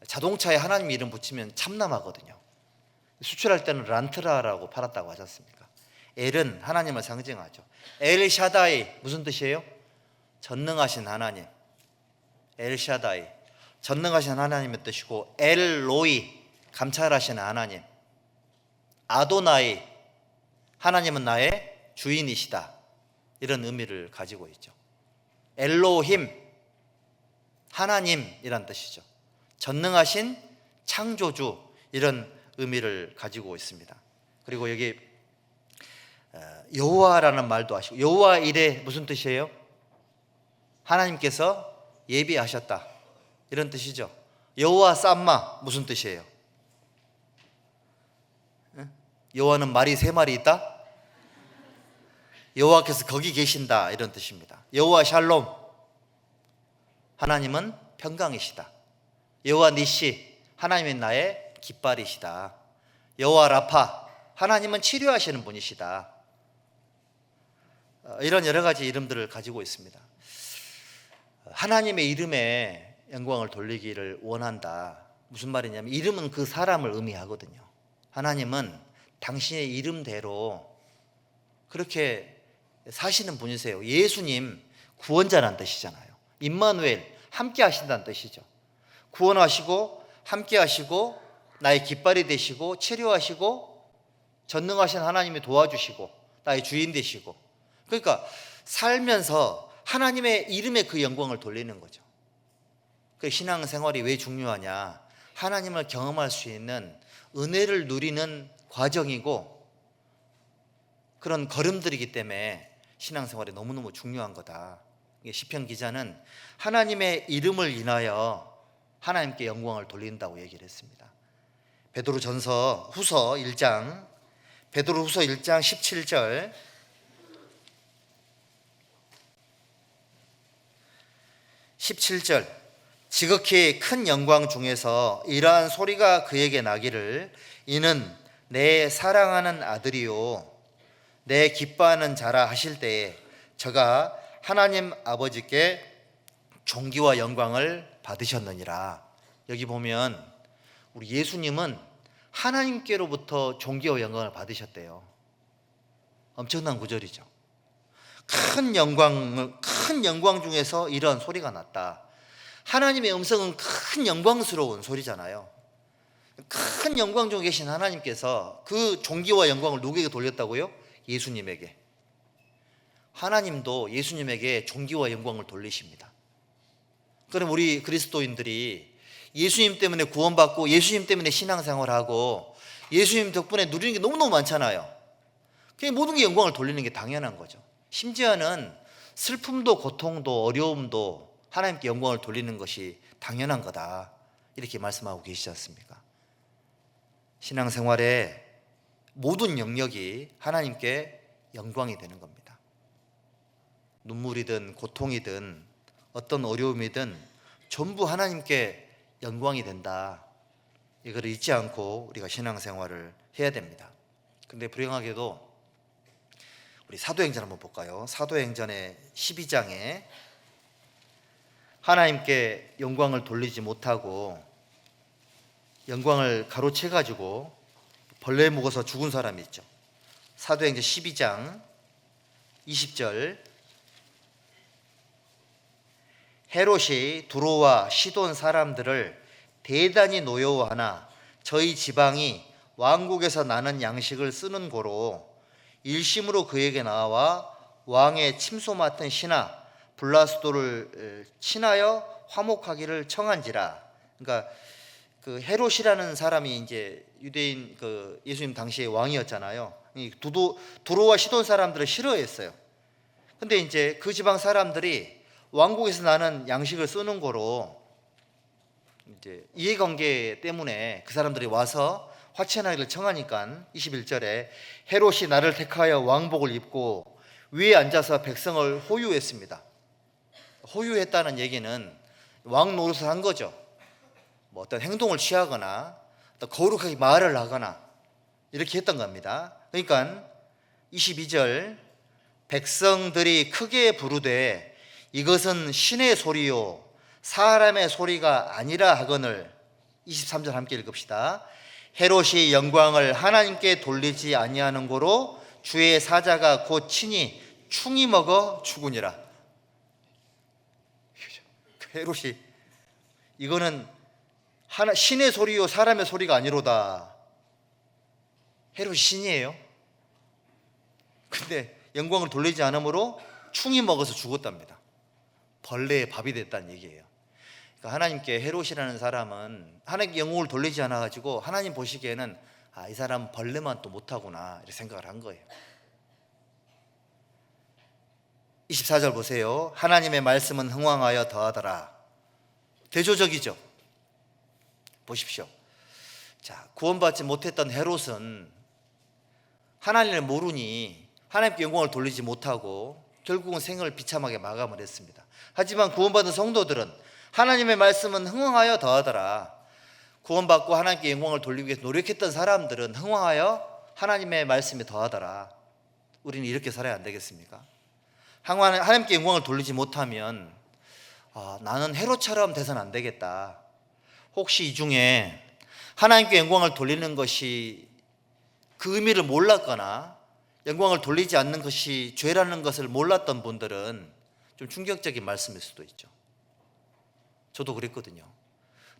자동차에 하나님 이름 붙이면 참남하거든요. 수출할 때는 란트라라고 팔았다고 하셨습니까? 엘은 하나님을 상징하죠. 엘샤다이 무슨 뜻이에요? 전능하신 하나님. 엘샤다이, 전능하신 하나님의 뜻이고, 엘로이, 감찰하시는 하나님. 아도나이, 하나님은 나의 주인이시다, 이런 의미를 가지고 있죠. 엘로힘, 하나님이란 뜻이죠. 전능하신 창조주, 이런 의미를 가지고 있습니다. 그리고 여기 여호와라는 말도 하시고, 여호와 이레 무슨 뜻이에요? 하나님께서 예비하셨다, 이런 뜻이죠. 여호와 쌈마 무슨 뜻이에요? 여호와는 말이 3마리 있다? 여호와께서 거기 계신다, 이런 뜻입니다. 여호와 샬롬, 하나님은 평강이시다. 여호와 니시, 하나님은 나의 깃발이시다. 여호와 라파, 하나님은 치료하시는 분이시다. 이런 여러 가지 이름들을 가지고 있습니다. 하나님의 이름에 영광을 돌리기를 원한다. 무슨 말이냐면 이름은 그 사람을 의미하거든요. 하나님은 당신의 이름대로 그렇게 사시는 분이세요. 예수님 구원자라는 뜻이잖아요. 임마누엘, 함께 하신다는 뜻이죠. 구원하시고 함께 하시고 나의 깃발이 되시고 치료하시고 전능하신 하나님이 도와주시고 나의 주인 되시고, 그러니까 살면서 하나님의 이름에 그 영광을 돌리는 거죠. 그 신앙생활이 왜 중요하냐? 하나님을 경험할 수 있는 은혜를 누리는 과정이고 그런 걸음들이기 때문에 신앙생활이 너무너무 중요한 거다. 시편 기자는 하나님의 이름을 인하여 하나님께 영광을 돌린다고 얘기를 했습니다. 베드로전서 후서 1장, 베드로후서 1장 17절, 17절, 지극히 큰 영광 중에서 이러한 소리가 그에게 나기를 이는 내 사랑하는 아들이요 내 기뻐하는 자라 하실 때에 저가 하나님 아버지께 존귀와 영광을 받으셨느니라. 여기 보면 우리 예수님은 하나님께로부터 존귀와 영광을 받으셨대요. 엄청난 구절이죠. 큰 영광 중에서 이런 소리가 났다. 하나님의 음성은 큰 영광스러운 소리잖아요. 큰 영광 중에 계신 하나님께서 그 존귀와 영광을 누구에게 돌렸다고요? 예수님에게. 하나님도 예수님에게 존귀와 영광을 돌리십니다. 그럼 우리 그리스도인들이 예수님 때문에 구원받고 예수님 때문에 신앙생활하고 예수님 덕분에 누리는 게 너무너무 많잖아요. 그냥 모든 게 영광을 돌리는 게 당연한 거죠. 심지어는 슬픔도 고통도 어려움도 하나님께 영광을 돌리는 것이 당연한 거다, 이렇게 말씀하고 계시지 않습니까? 신앙생활의 모든 영역이 하나님께 영광이 되는 겁니다. 눈물이든 고통이든 어떤 어려움이든 전부 하나님께 영광이 된다. 이걸 잊지 않고 우리가 신앙생활을 해야 됩니다. 근데 불행하게도 우리 사도행전 한번 볼까요? 사도행전의 12장에 하나님께 영광을 돌리지 못하고 영광을 가로채 가지고 벌레에 묵어서 죽은 사람이 있죠. 사도행전 12장 20절, 헤롯이 두로와 시돈 사람들을 대단히 노여워하나 저희 지방이 왕국에서 나는 양식을 쓰는 고로 일심으로 그에게 나와 왕의 침소 맡은 신하 블라스도를 친하여 화목하기를 청한지라. 그러니까 그 헤롯이라는 사람이 이제 유대인 그 예수님 당시의 왕이었잖아요. 두로와 시돈 사람들을 싫어했어요. 근데 이제 그 지방 사람들이 왕국에서 나는 양식을 쓰는 거로 이제 이해관계 때문에 그 사람들이 와서 화친하기를 청하니까 21절에 헤롯이 나를 택하여 왕복을 입고 위에 앉아서 백성을 호유했습니다. 호유했다는 얘기는 왕 노릇을 한 거죠. 뭐 어떤 행동을 취하거나 또 거룩하게 말을 하거나 이렇게 했던 겁니다. 그러니까 22절, 백성들이 크게 부르되 이것은 신의 소리요 사람의 소리가 아니라 하거늘. 23절 함께 읽읍시다. 헤롯이 영광을 하나님께 돌리지 아니하는 고로 주의 사자가 곧 친히 충이 먹어 죽으니라. 헤롯이 이거는 신의 소리요 사람의 소리가 아니로다. 헤롯이 신이에요. 근데 영광을 돌리지 않으므로 충이 먹어서 죽었답니다. 벌레의 밥이 됐다는 얘기예요. 그러니까 하나님께 헤롯이라는 사람은 하나님께 영광을 돌리지 않아가지고 하나님 보시기에는 이 사람 벌레만 또 못하구나 이렇게 생각을 한 거예요. 24절 보세요. 하나님의 말씀은 흥왕하여 더하더라. 대조적이죠. 보십시오. 자, 구원받지 못했던 헤롯은 하나님을 모르니 하나님께 영광을 돌리지 못하고 결국은 생을 비참하게 마감을 했습니다. 하지만 구원받은 성도들은 하나님의 말씀은 흥왕하여 더하더라. 구원받고 하나님께 영광을 돌리기 위해서 노력했던 사람들은 흥왕하여 하나님의 말씀에 더하더라. 우리는 이렇게 살아야 안 되겠습니까? 하나님께 영광을 돌리지 못하면 나는 헤롯처럼 돼서는 안 되겠다. 혹시 이 중에 하나님께 영광을 돌리는 것이 그 의미를 몰랐거나 영광을 돌리지 않는 것이 죄라는 것을 몰랐던 분들은 좀 충격적인 말씀일 수도 있죠. 저도 그랬거든요.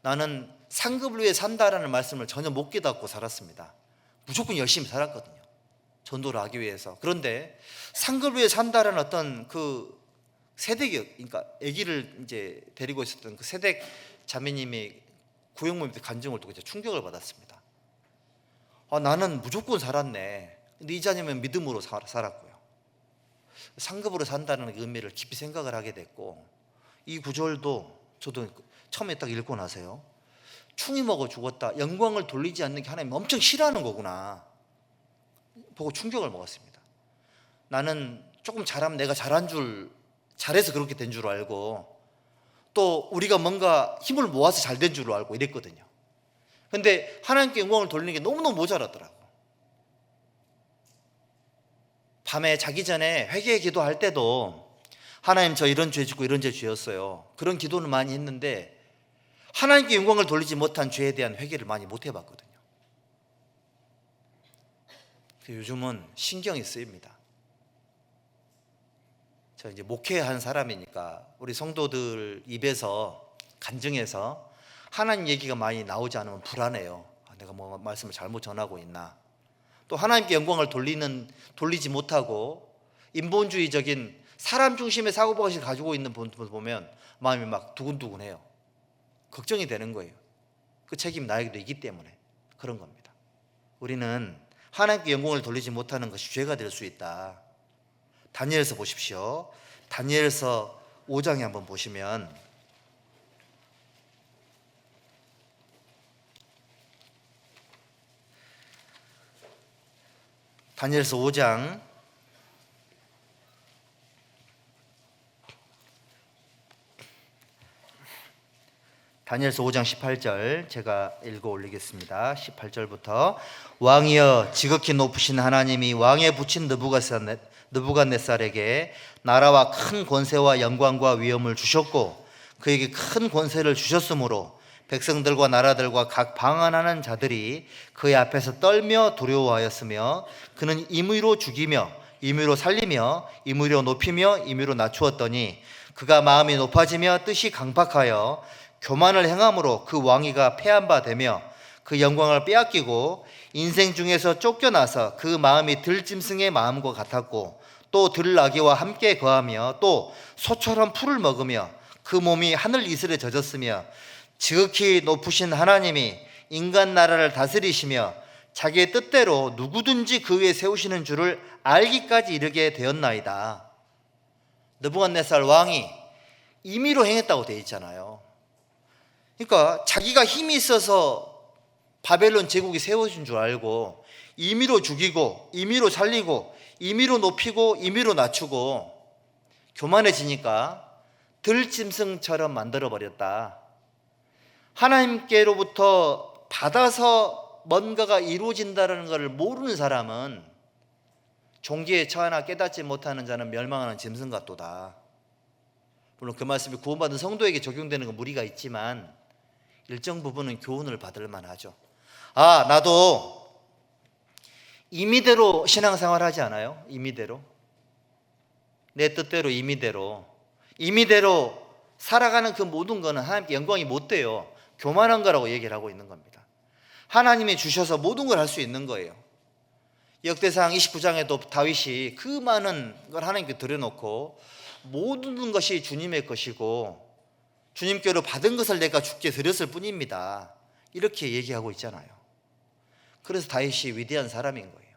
나는 상급을 위해 산다라는 말씀을 전혀 못 깨닫고 살았습니다. 무조건 열심히 살았거든요. 전도를 하기 위해서. 그런데 상급을 위해 산다는 어떤 그 세대기, 그러니까 아기를 이제 데리고 있었던 그 세댁 자매님이 구역모임 때 간증을 듣고 충격을 받았습니다. 나는 무조건 살았네. 근데 이 자녀는 믿음으로 살았고요. 상급으로 산다는 의미를 깊이 생각을 하게 됐고, 이 구절도 저도 처음에 딱 읽고 나서요, 충이 먹어 죽었다, 영광을 돌리지 않는 게 하나님 엄청 싫어하는 거구나 보고 충격을 먹었습니다. 나는 조금 잘하면 내가 잘해서 그렇게 된 줄 알고, 또 우리가 뭔가 힘을 모아서 잘 된 줄 알고 이랬거든요. 근데 하나님께 영광을 돌리는 게 너무너무 모자라더라고. 밤에 자기 전에 회개 기도할 때도 하나님 저 이런 죄 짓고 이런 죄 지었어요, 그런 기도는 많이 했는데 하나님께 영광을 돌리지 못한 죄에 대한 회개를 많이 못 해봤거든요. 요즘은 신경이 쓰입니다. 저 이제 목회한 사람이니까 우리 성도들 입에서 간증해서 하나님 얘기가 많이 나오지 않으면 불안해요. 내가 뭐 말씀을 잘못 전하고 있나. 또 하나님께 영광을 돌리지 못하고 인본주의적인 사람 중심의 사고방식을 가지고 있는 분들 보면 마음이 막 두근두근해요. 걱정이 되는 거예요. 그 책임이 나에게도 있기 때문에 그런 겁니다. 우리는 하나님께 영광을 돌리지 못하는 것이 죄가 될 수 있다. 다니엘서 보십시오. 다니엘서 5장에 한번 보시면, 다니엘서 5장 18절 제가 읽어 올리겠습니다. 18절부터 왕이여 지극히 높으신 하나님이 왕에 붙인 느부갓네살에게 나라와 큰 권세와 영광과 위엄을 주셨고 그에게 큰 권세를 주셨으므로 백성들과 나라들과 각 방언하는 자들이 그의 앞에서 떨며 두려워하였으며 그는 임의로 죽이며 임의로 살리며 임의로 높이며 임의로 낮추었더니 그가 마음이 높아지며 뜻이 강팍하여 교만을 행함으로 그 왕위가 패한 바 되며 그 영광을 빼앗기고 인생 중에서 쫓겨나서 그 마음이 들짐승의 마음과 같았고 또 들나귀와 함께 거하며 또 소처럼 풀을 먹으며 그 몸이 하늘 이슬에 젖었으며 지극히 높으신 하나님이 인간 나라를 다스리시며 자기의 뜻대로 누구든지 그 위에 세우시는 줄을 알기까지 이르게 되었나이다. 느부갓네살 왕이 임의로 행했다고 되어 있잖아요. 그러니까 자기가 힘이 있어서 바벨론 제국이 세워진 줄 알고 임의로 죽이고 임의로 살리고 임의로 높이고 임의로 낮추고 교만해지니까 들짐승처럼 만들어버렸다. 하나님께로부터 받아서 뭔가가 이루어진다는 것을 모르는 사람은 종기에 처하나 깨닫지 못하는 자는 멸망하는 짐승 같도다. 물론 그 말씀이 구원받은 성도에게 적용되는 건 무리가 있지만 일정 부분은 교훈을 받을 만하죠. 나도 임의대로 신앙생활 하지 않아요? 임의대로 내 뜻대로 임의대로 살아가는 그 모든 거는 하나님께 영광이 못 돼요. 교만한 거라고 얘기를 하고 있는 겁니다. 하나님이 주셔서 모든 걸 할 수 있는 거예요. 역대상 29장에도 다윗이 그 많은 걸 하나님께 드려놓고 모든 것이 주님의 것이고 주님께로 받은 것을 내가 주께 드렸을 뿐입니다, 이렇게 얘기하고 있잖아요. 그래서 다윗이 위대한 사람인 거예요.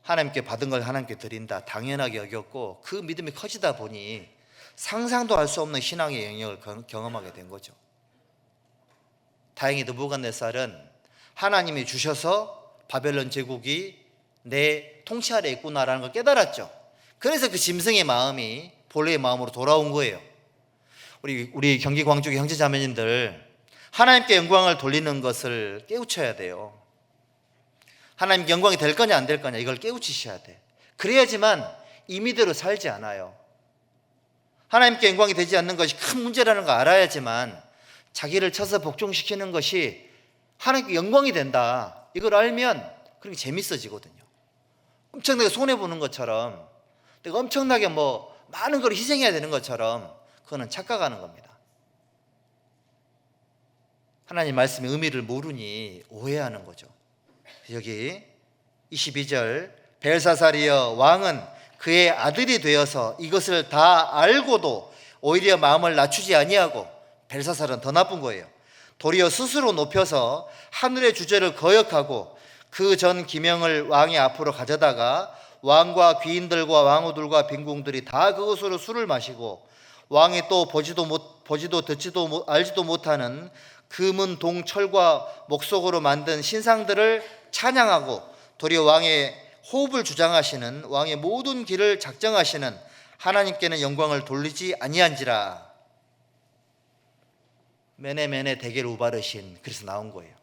하나님께 받은 걸 하나님께 드린다 당연하게 여겼고 그 믿음이 커지다 보니 상상도 할 수 없는 신앙의 영역을 경험하게 된 거죠. 다행히 느부갓네살은 하나님이 주셔서 바벨론 제국이 내 통치 아래 있구나라는 걸 깨달았죠. 그래서 그 짐승의 마음이 본래의 마음으로 돌아온 거예요. 우리 경기 광주의 형제자매님들, 하나님께 영광을 돌리는 것을 깨우쳐야 돼요. 하나님께 영광이 될 거냐 안 될 거냐 이걸 깨우치셔야 돼. 그래야지만 임의대로 살지 않아요. 하나님께 영광이 되지 않는 것이 큰 문제라는 거 알아야지만 자기를 쳐서 복종시키는 것이 하나님께 영광이 된다, 이걸 알면 그렇게 재밌어지거든요. 엄청나게 손해보는 것처럼, 내가 엄청나게 많은 걸 희생해야 되는 것처럼 그거는 착각하는 겁니다. 하나님 말씀의 의미를 모르니 오해하는 거죠. 여기 22절 벨사살이여 왕은 그의 아들이 되어서 이것을 다 알고도 오히려 마음을 낮추지 아니하고, 벨사살은 더 나쁜 거예요. 도리어 스스로 높여서 하늘의 주제를 거역하고 그 전 기명을 왕의 앞으로 가져다가 왕과 귀인들과 왕후들과 빈궁들이 다 그것으로 술을 마시고, 왕이 또 보지도 듣지도 알지도 못하는 금은 동 철과 목석으로 만든 신상들을 찬양하고, 도리어 왕의 호흡을 주장하시는, 왕의 모든 길을 작정하시는 하나님께는 영광을 돌리지 아니한지라. 메네메네 대게를 우바르신. 그래서 나온 거예요.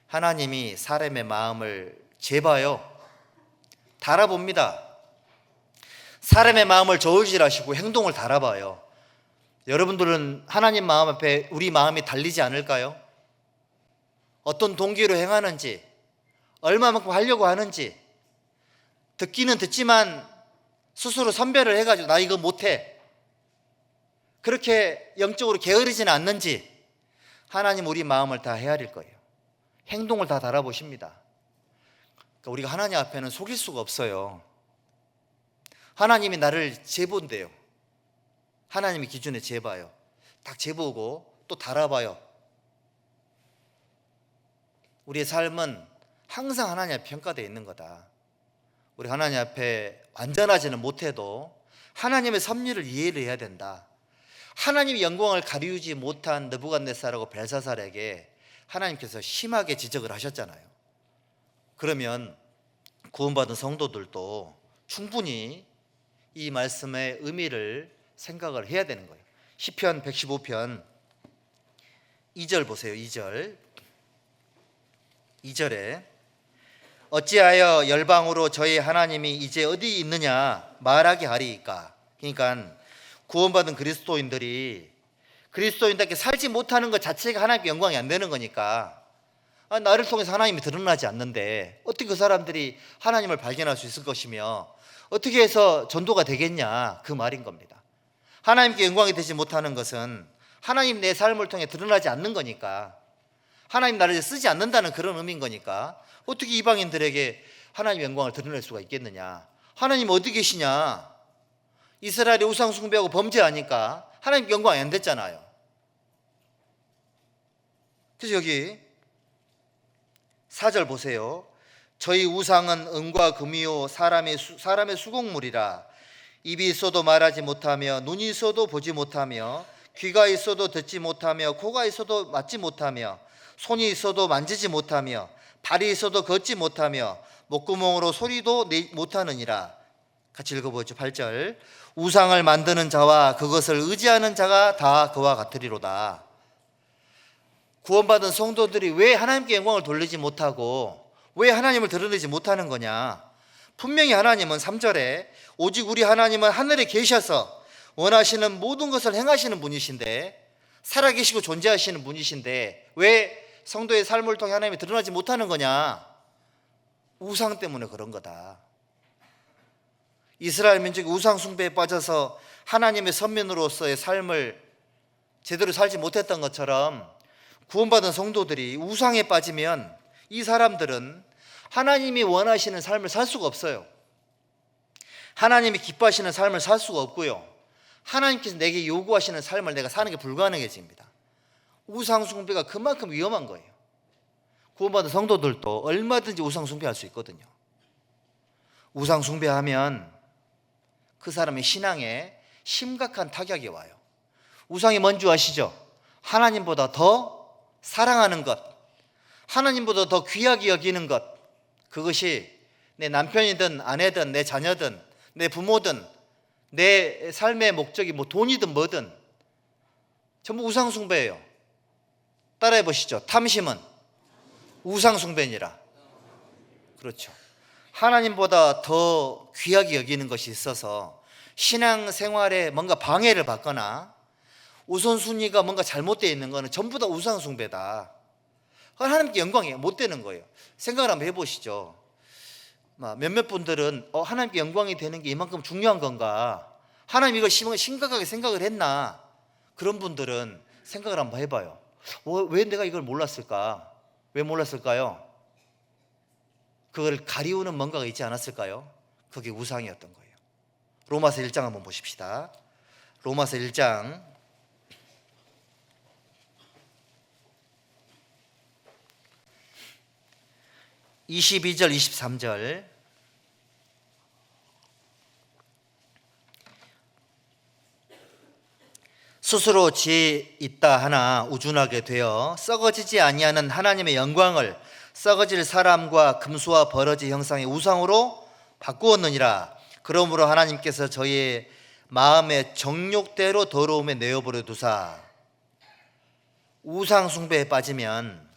하나님이 사람의 마음을 재봐요. 달아봅니다. 사람의 마음을 저울질하시고 행동을 달아봐요. 여러분들은 하나님 마음 앞에 우리 마음이 달리지 않을까요? 어떤 동기로 행하는지, 얼마만큼 하려고 하는지, 듣기는 듣지만 스스로 선별을 해가지고 나 이거 못해, 그렇게 영적으로 게으르지는 않는지, 하나님 우리 마음을 다 헤아릴 거예요. 행동을 다 달아보십니다. 그러니까 우리가 하나님 앞에는 속일 수가 없어요. 하나님이 나를 재본대요. 하나님의 기준에 재봐요. 딱 재보고 또 달아봐요. 우리의 삶은 항상 하나님 앞에 평가되어 있는 거다. 우리 하나님 앞에 완전하지는 못해도 하나님의 섭리를 이해를 해야 된다. 하나님의 영광을 가리우지 못한 느부갓네살하고 벨사살에게 하나님께서 심하게 지적을 하셨잖아요. 그러면 구원받은 성도들도 충분히 이 말씀의 의미를 생각을 해야 되는 거예요. 시편 115편 2절 보세요. 2절에 어찌하여 열방으로 저희 하나님이 이제 어디 있느냐 말하게 하리이까. 그러니까 구원받은 그리스도인답게 살지 못하는 것 자체가 하나님께 영광이 안 되는 거니까, 나를 통해서 하나님이 드러나지 않는데 어떻게 그 사람들이 하나님을 발견할 수 있을 것이며 어떻게 해서 전도가 되겠냐, 그 말인 겁니다. 하나님께 영광이 되지 못하는 것은 하나님 내 삶을 통해 드러나지 않는 거니까, 하나님 나를 쓰지 않는다는 그런 의미인 거니까 어떻게 이방인들에게 하나님의 영광을 드러낼 수가 있겠느냐. 하나님 어디 계시냐. 이스라엘이 우상 숭배하고 범죄하니까 하나님께 영광이 안 됐잖아요. 그래서 여기 4절 보세요. 저희 우상은 은과 금이요 사람의 수공물이라. 입이 있어도 말하지 못하며, 눈이 있어도 보지 못하며, 귀가 있어도 듣지 못하며, 코가 있어도 맡지 못하며, 손이 있어도 만지지 못하며, 발이 있어도 걷지 못하며, 목구멍으로 소리도 내지 못하느니라. 같이 읽어보죠. 8절 우상을 만드는 자와 그것을 의지하는 자가 다 그와 같으리로다. 구원받은 성도들이 왜 하나님께 영광을 돌리지 못하고 왜 하나님을 드러내지 못하는 거냐. 분명히 하나님은 3절에 오직 우리 하나님은 하늘에 계셔서 원하시는 모든 것을 행하시는 분이신데, 살아계시고 존재하시는 분이신데 왜 성도의 삶을 통해 하나님이 드러나지 못하는 거냐. 우상 때문에 그런 거다. 이스라엘 민족이 우상 숭배에 빠져서 하나님의 선민으로서의 삶을 제대로 살지 못했던 것처럼 구원받은 성도들이 우상에 빠지면 이 사람들은 하나님이 원하시는 삶을 살 수가 없어요. 하나님이 기뻐하시는 삶을 살 수가 없고요, 하나님께서 내게 요구하시는 삶을 내가 사는 게 불가능해집니다. 우상 숭배가 그만큼 위험한 거예요. 구원받은 성도들도 얼마든지 우상 숭배할 수 있거든요. 우상 숭배하면 그 사람의 신앙에 심각한 타격이 와요. 우상이 뭔지 아시죠? 하나님보다 더 사랑하는 것, 하나님보다 더 귀하게 여기는 것, 그것이 내 남편이든 아내든 내 자녀든 내 부모든 내 삶의 목적이 뭐 돈이든 뭐든 전부 우상 숭배예요. 따라해 보시죠. 탐심은 우상 숭배니라. 그렇죠. 하나님보다 더 귀하게 여기는 것이 있어서 신앙생활에 뭔가 방해를 받거나 우선순위가 뭔가 잘못되어 있는 것은 전부 다 우상 숭배다. 하나님께 영광이 못 되는 거예요. 생각을 한번 해보시죠. 몇몇 분들은 하나님께 영광이 되는 게 이만큼 중요한 건가, 하나님 이걸 심각하게 생각을 했나. 그런 분들은 생각을 한번 해봐요. 왜 내가 이걸 몰랐을까? 왜 몰랐을까요? 그걸 가리우는 뭔가가 있지 않았을까요? 그게 우상이었던 거예요. 로마서 1장 한번 보십시다. 로마서 1장 22절 23절. 스스로 지혜 있다 하나 우둔하게 되어 썩어지지 아니하는 하나님의 영광을 썩어질 사람과 금수와 버러지 형상의 우상으로 바꾸었느니라. 그러므로 하나님께서 저희의 마음의 정욕대로 더러움에 내어버려 두사. 우상 숭배에 빠지면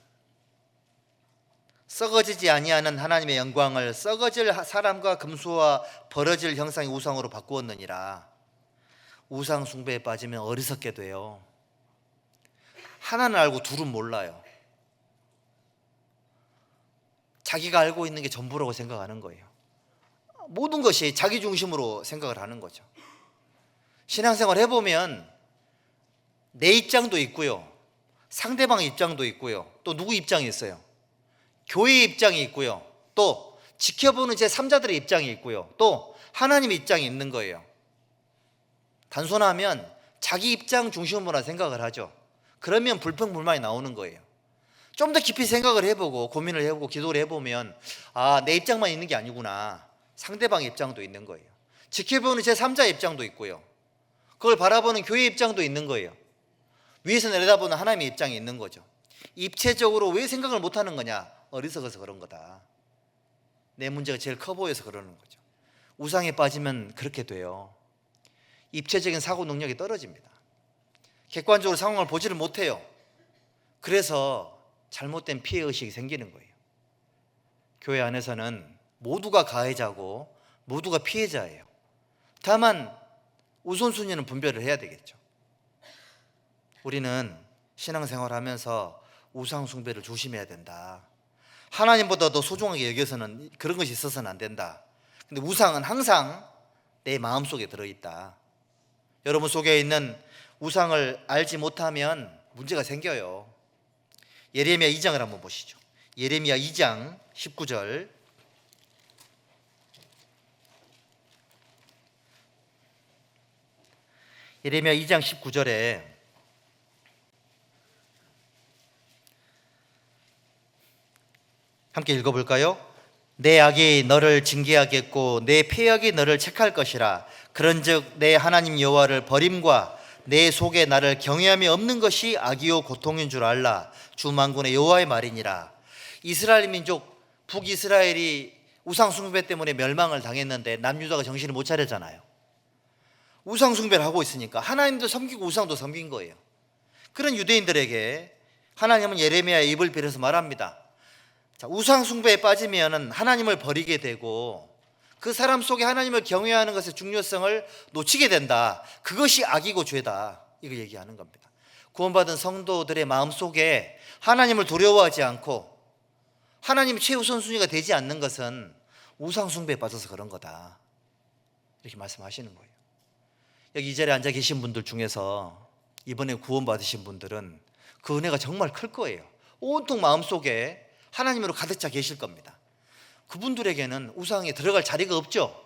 썩어지지 아니하는 하나님의 영광을 썩어질 사람과 금수와 버러질 형상의 우상으로 바꾸었느니라. 우상 숭배에 빠지면 어리석게 돼요. 하나는 알고 둘은 몰라요. 자기가 알고 있는 게 전부라고 생각하는 거예요. 모든 것이 자기 중심으로 생각을 하는 거죠. 신앙생활 해보면 내 입장도 있고요, 상대방 입장도 있고요, 또 누구 입장이 있어요? 교회의 입장이 있고요, 또 지켜보는 제3자들의 입장이 있고요, 또 하나님의 입장이 있는 거예요. 단순하면 자기 입장 중심으로 생각을 하죠. 그러면 불평불만이 나오는 거예요. 좀 더 깊이 생각을 해보고 고민을 해보고 기도를 해보면 내 입장만 있는 게 아니구나, 상대방의 입장도 있는 거예요. 지켜보는 제3자의 입장도 있고요, 그걸 바라보는 교회의 입장도 있는 거예요. 위에서 내려다보는 하나님의 입장이 있는 거죠. 입체적으로 왜 생각을 못하는 거냐? 어리석어서 그런 거다. 내 문제가 제일 커 보여서 그러는 거죠. 우상에 빠지면 그렇게 돼요. 입체적인 사고 능력이 떨어집니다. 객관적으로 상황을 보지를 못해요. 그래서 잘못된 피해의식이 생기는 거예요. 교회 안에서는 모두가 가해자고 모두가 피해자예요. 다만 우선순위는 분별을 해야 되겠죠. 우리는 신앙생활 하면서 우상 숭배를 조심해야 된다. 하나님보다 더 소중하게 여겨서는 그런 것이 있어서는 안 된다. 근데 우상은 항상 내 마음속에 들어있다. 여러분 속에 있는 우상을 알지 못하면 문제가 생겨요. 예레미야 2장을 한번 보시죠. 예레미야 2장 19절. 예레미야 2장 19절에 함께 읽어볼까요? 내 악이 너를 징계하겠고 내 패역이 너를 책할 것이라. 그런즉 내 하나님 여호와를 버림과 내 속에 나를 경외함이 없는 것이 악이요 고통인 줄 알라. 주 만군의 여호와의 말이니라. 이스라엘 민족 북이스라엘이 우상 숭배 때문에 멸망을 당했는데 남유다가 정신을 못 차렸잖아요. 우상 숭배를 하고 있으니까 하나님도 섬기고 우상도 섬긴 거예요. 그런 유대인들에게 하나님은 예레미야의 입을 빌어서 말합니다. 자, 우상 숭배에 빠지면 하나님을 버리게 되고 그 사람 속에 하나님을 경외하는 것의 중요성을 놓치게 된다. 그것이 악이고 죄다. 이거 얘기하는 겁니다. 구원받은 성도들의 마음속에 하나님을 두려워하지 않고 하나님이 최우선순위가 되지 않는 것은 우상 숭배에 빠져서 그런 거다. 이렇게 말씀하시는 거예요. 여기 이 자리에 앉아 계신 분들 중에서 이번에 구원받으신 분들은 그 은혜가 정말 클 거예요. 온통 마음속에 하나님으로 가득 차 계실 겁니다. 그분들에게는 우상에 들어갈 자리가 없죠.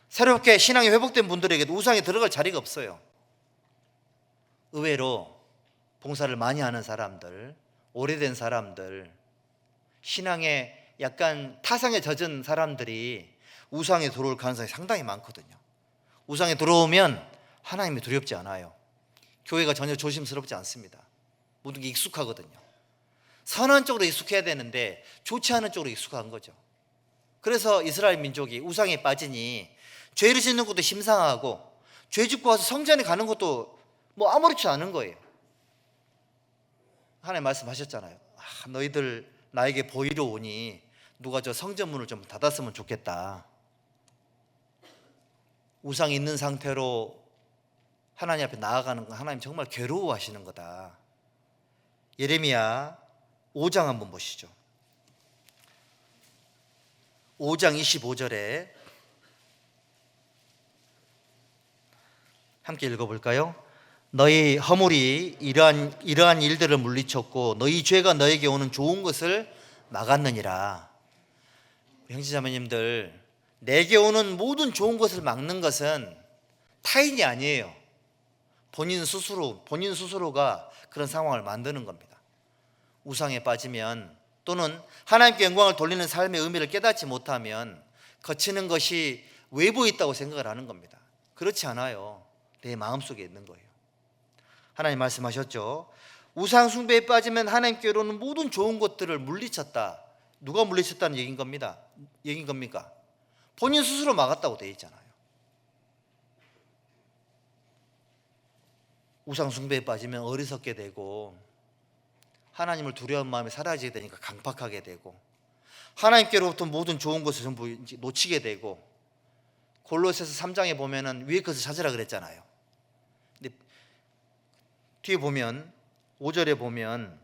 새롭게 신앙이 회복된 분들에게도 우상에 들어갈 자리가 없어요. 의외로 봉사를 많이 하는 사람들, 오래된 사람들, 신앙에 약간 타성에 젖은 사람들이 우상에 들어올 가능성이 상당히 많거든요. 우상에 들어오면 하나님이 두렵지 않아요. 교회가 전혀 조심스럽지 않습니다. 모든 게 익숙하거든요. 선한 쪽으로 익숙해야 되는데 좋지 않은 쪽으로 익숙한 거죠. 그래서 이스라엘 민족이 우상에 빠지니 죄를 짓는 것도 심상하고 죄 짓고 와서 성전에 가는 것도 뭐 아무렇지 않은 거예요. 하나님 말씀하셨잖아요. 너희들 나에게 보이러 오니 누가 저 성전문을 좀 닫았으면 좋겠다. 우상이 있는 상태로 하나님 앞에 나아가는 건 하나님 정말 괴로워하시는 거다. 예레미야 5장 한번 보시죠. 5장 25절에 함께 읽어볼까요? 너희 허물이 이러한 일들을 물리쳤고 너희 죄가 너에게 오는 좋은 것을 막았느니라. 형제자매님들, 내게 오는 모든 좋은 것을 막는 것은 타인이 아니에요. 본인 스스로가 그런 상황을 만드는 겁니다. 우상에 빠지면, 또는 하나님께 영광을 돌리는 삶의 의미를 깨닫지 못하면 거치는 것이 외부에 있다고 생각을 하는 겁니다. 그렇지 않아요. 내 마음속에 있는 거예요. 하나님 말씀하셨죠. 우상 숭배에 빠지면 하나님께로 오는 모든 좋은 것들을 물리쳤다. 누가 물리쳤다는 얘기인 겁니까? 본인 스스로 막았다고 되어 있잖아요. 우상 숭배에 빠지면 어리석게 되고, 하나님을 두려운 마음이 사라지게 되니까 강팍하게 되고, 하나님께로부터 모든 좋은 것을 전부 놓치게 되고, 골로새서 3장에 보면은 위의 것을 찾으라 그랬잖아요. 근데 뒤에 보면 5절에 보면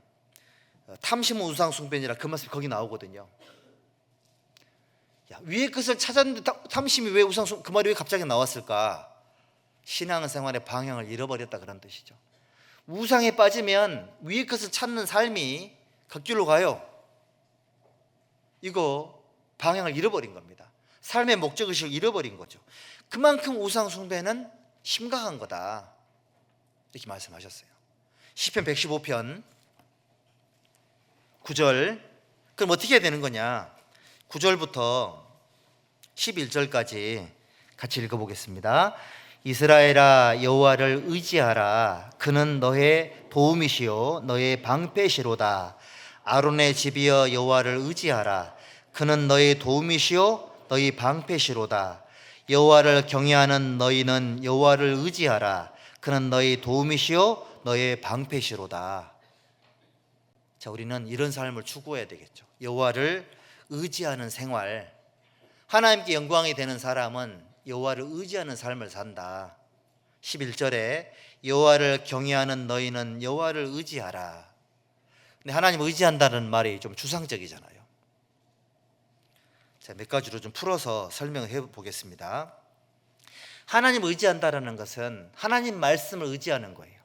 탐심은 우상 숭배니라, 그 말씀이 거기 나오거든요. 야, 위의 것을 찾았는데 탐심이 왜 그 말이 왜 갑자기 나왔을까? 신앙생활의 방향을 잃어버렸다, 그런 뜻이죠. 우상에 빠지면 위의 것을 찾는 삶이 걷길로 가요. 이거 방향을 잃어버린 겁니다. 삶의 목적의식을 잃어버린 거죠. 그만큼 우상 숭배는 심각한 거다, 이렇게 말씀하셨어요. 시편 115편 9절. 그럼 어떻게 해야 되는 거냐? 9절부터 11절까지 같이 읽어보겠습니다. 이스라엘아, 여호와를 의지하라. 그는 너의 도움이시요 너의 방패시로다. 아론의 집이여, 여호와를 의지하라. 그는 너의 도움이시요 너희 방패시로다. 여호와를 경외하는 너희는 여호와를 의지하라. 그는 너희 도움이시요 너의 방패시로다. 자, 우리는 이런 삶을 추구해야 되겠죠. 여호와를 의지하는 생활. 하나님께 영광이 되는 사람은 여호와를 의지하는 삶을 산다. 11절에 여호와를 경외하는 너희는 여호와를 의지하라. 근데 하나님을 의지한다는 말이 좀 추상적이잖아요. 자, 몇 가지로 좀 풀어서 설명을 해보겠습니다. 하나님을 의지한다는 것은 하나님 말씀을 의지하는 거예요.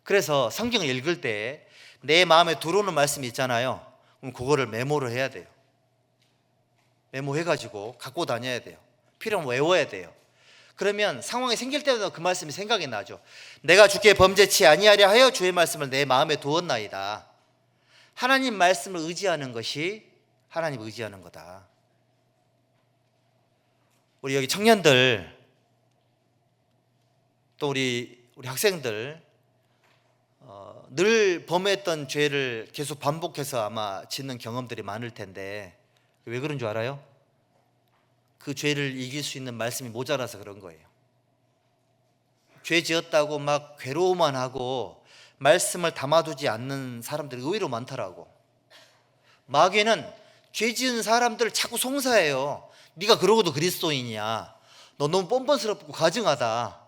그래서 성경을 읽을 때 내 마음에 들어오는 말씀이 있잖아요. 그럼 그거를 메모를 해야 돼요. 메모해가지고 갖고 다녀야 돼요. 필요하면 외워야 돼요. 그러면 상황이 생길 때마다 그 말씀이 생각이 나죠. 내가 주께 범죄치 아니하려 하여 주의 말씀을 내 마음에 두었나이다. 하나님 말씀을 의지하는 것이 하나님을 의지하는 거다. 우리 여기 청년들, 또 우리 학생들, 늘 범했던 죄를 계속 반복해서 아마 짓는 경험들이 많을 텐데, 왜 그런 줄 알아요? 그 죄를 이길 수 있는 말씀이 모자라서 그런 거예요. 죄 지었다고 막 괴로워만 하고 말씀을 담아두지 않는 사람들이 의외로 많더라고. 마귀는 죄 지은 사람들을 자꾸 송사해요. 네가 그러고도 그리스도인이야. 너 너무 뻔뻔스럽고 가증하다.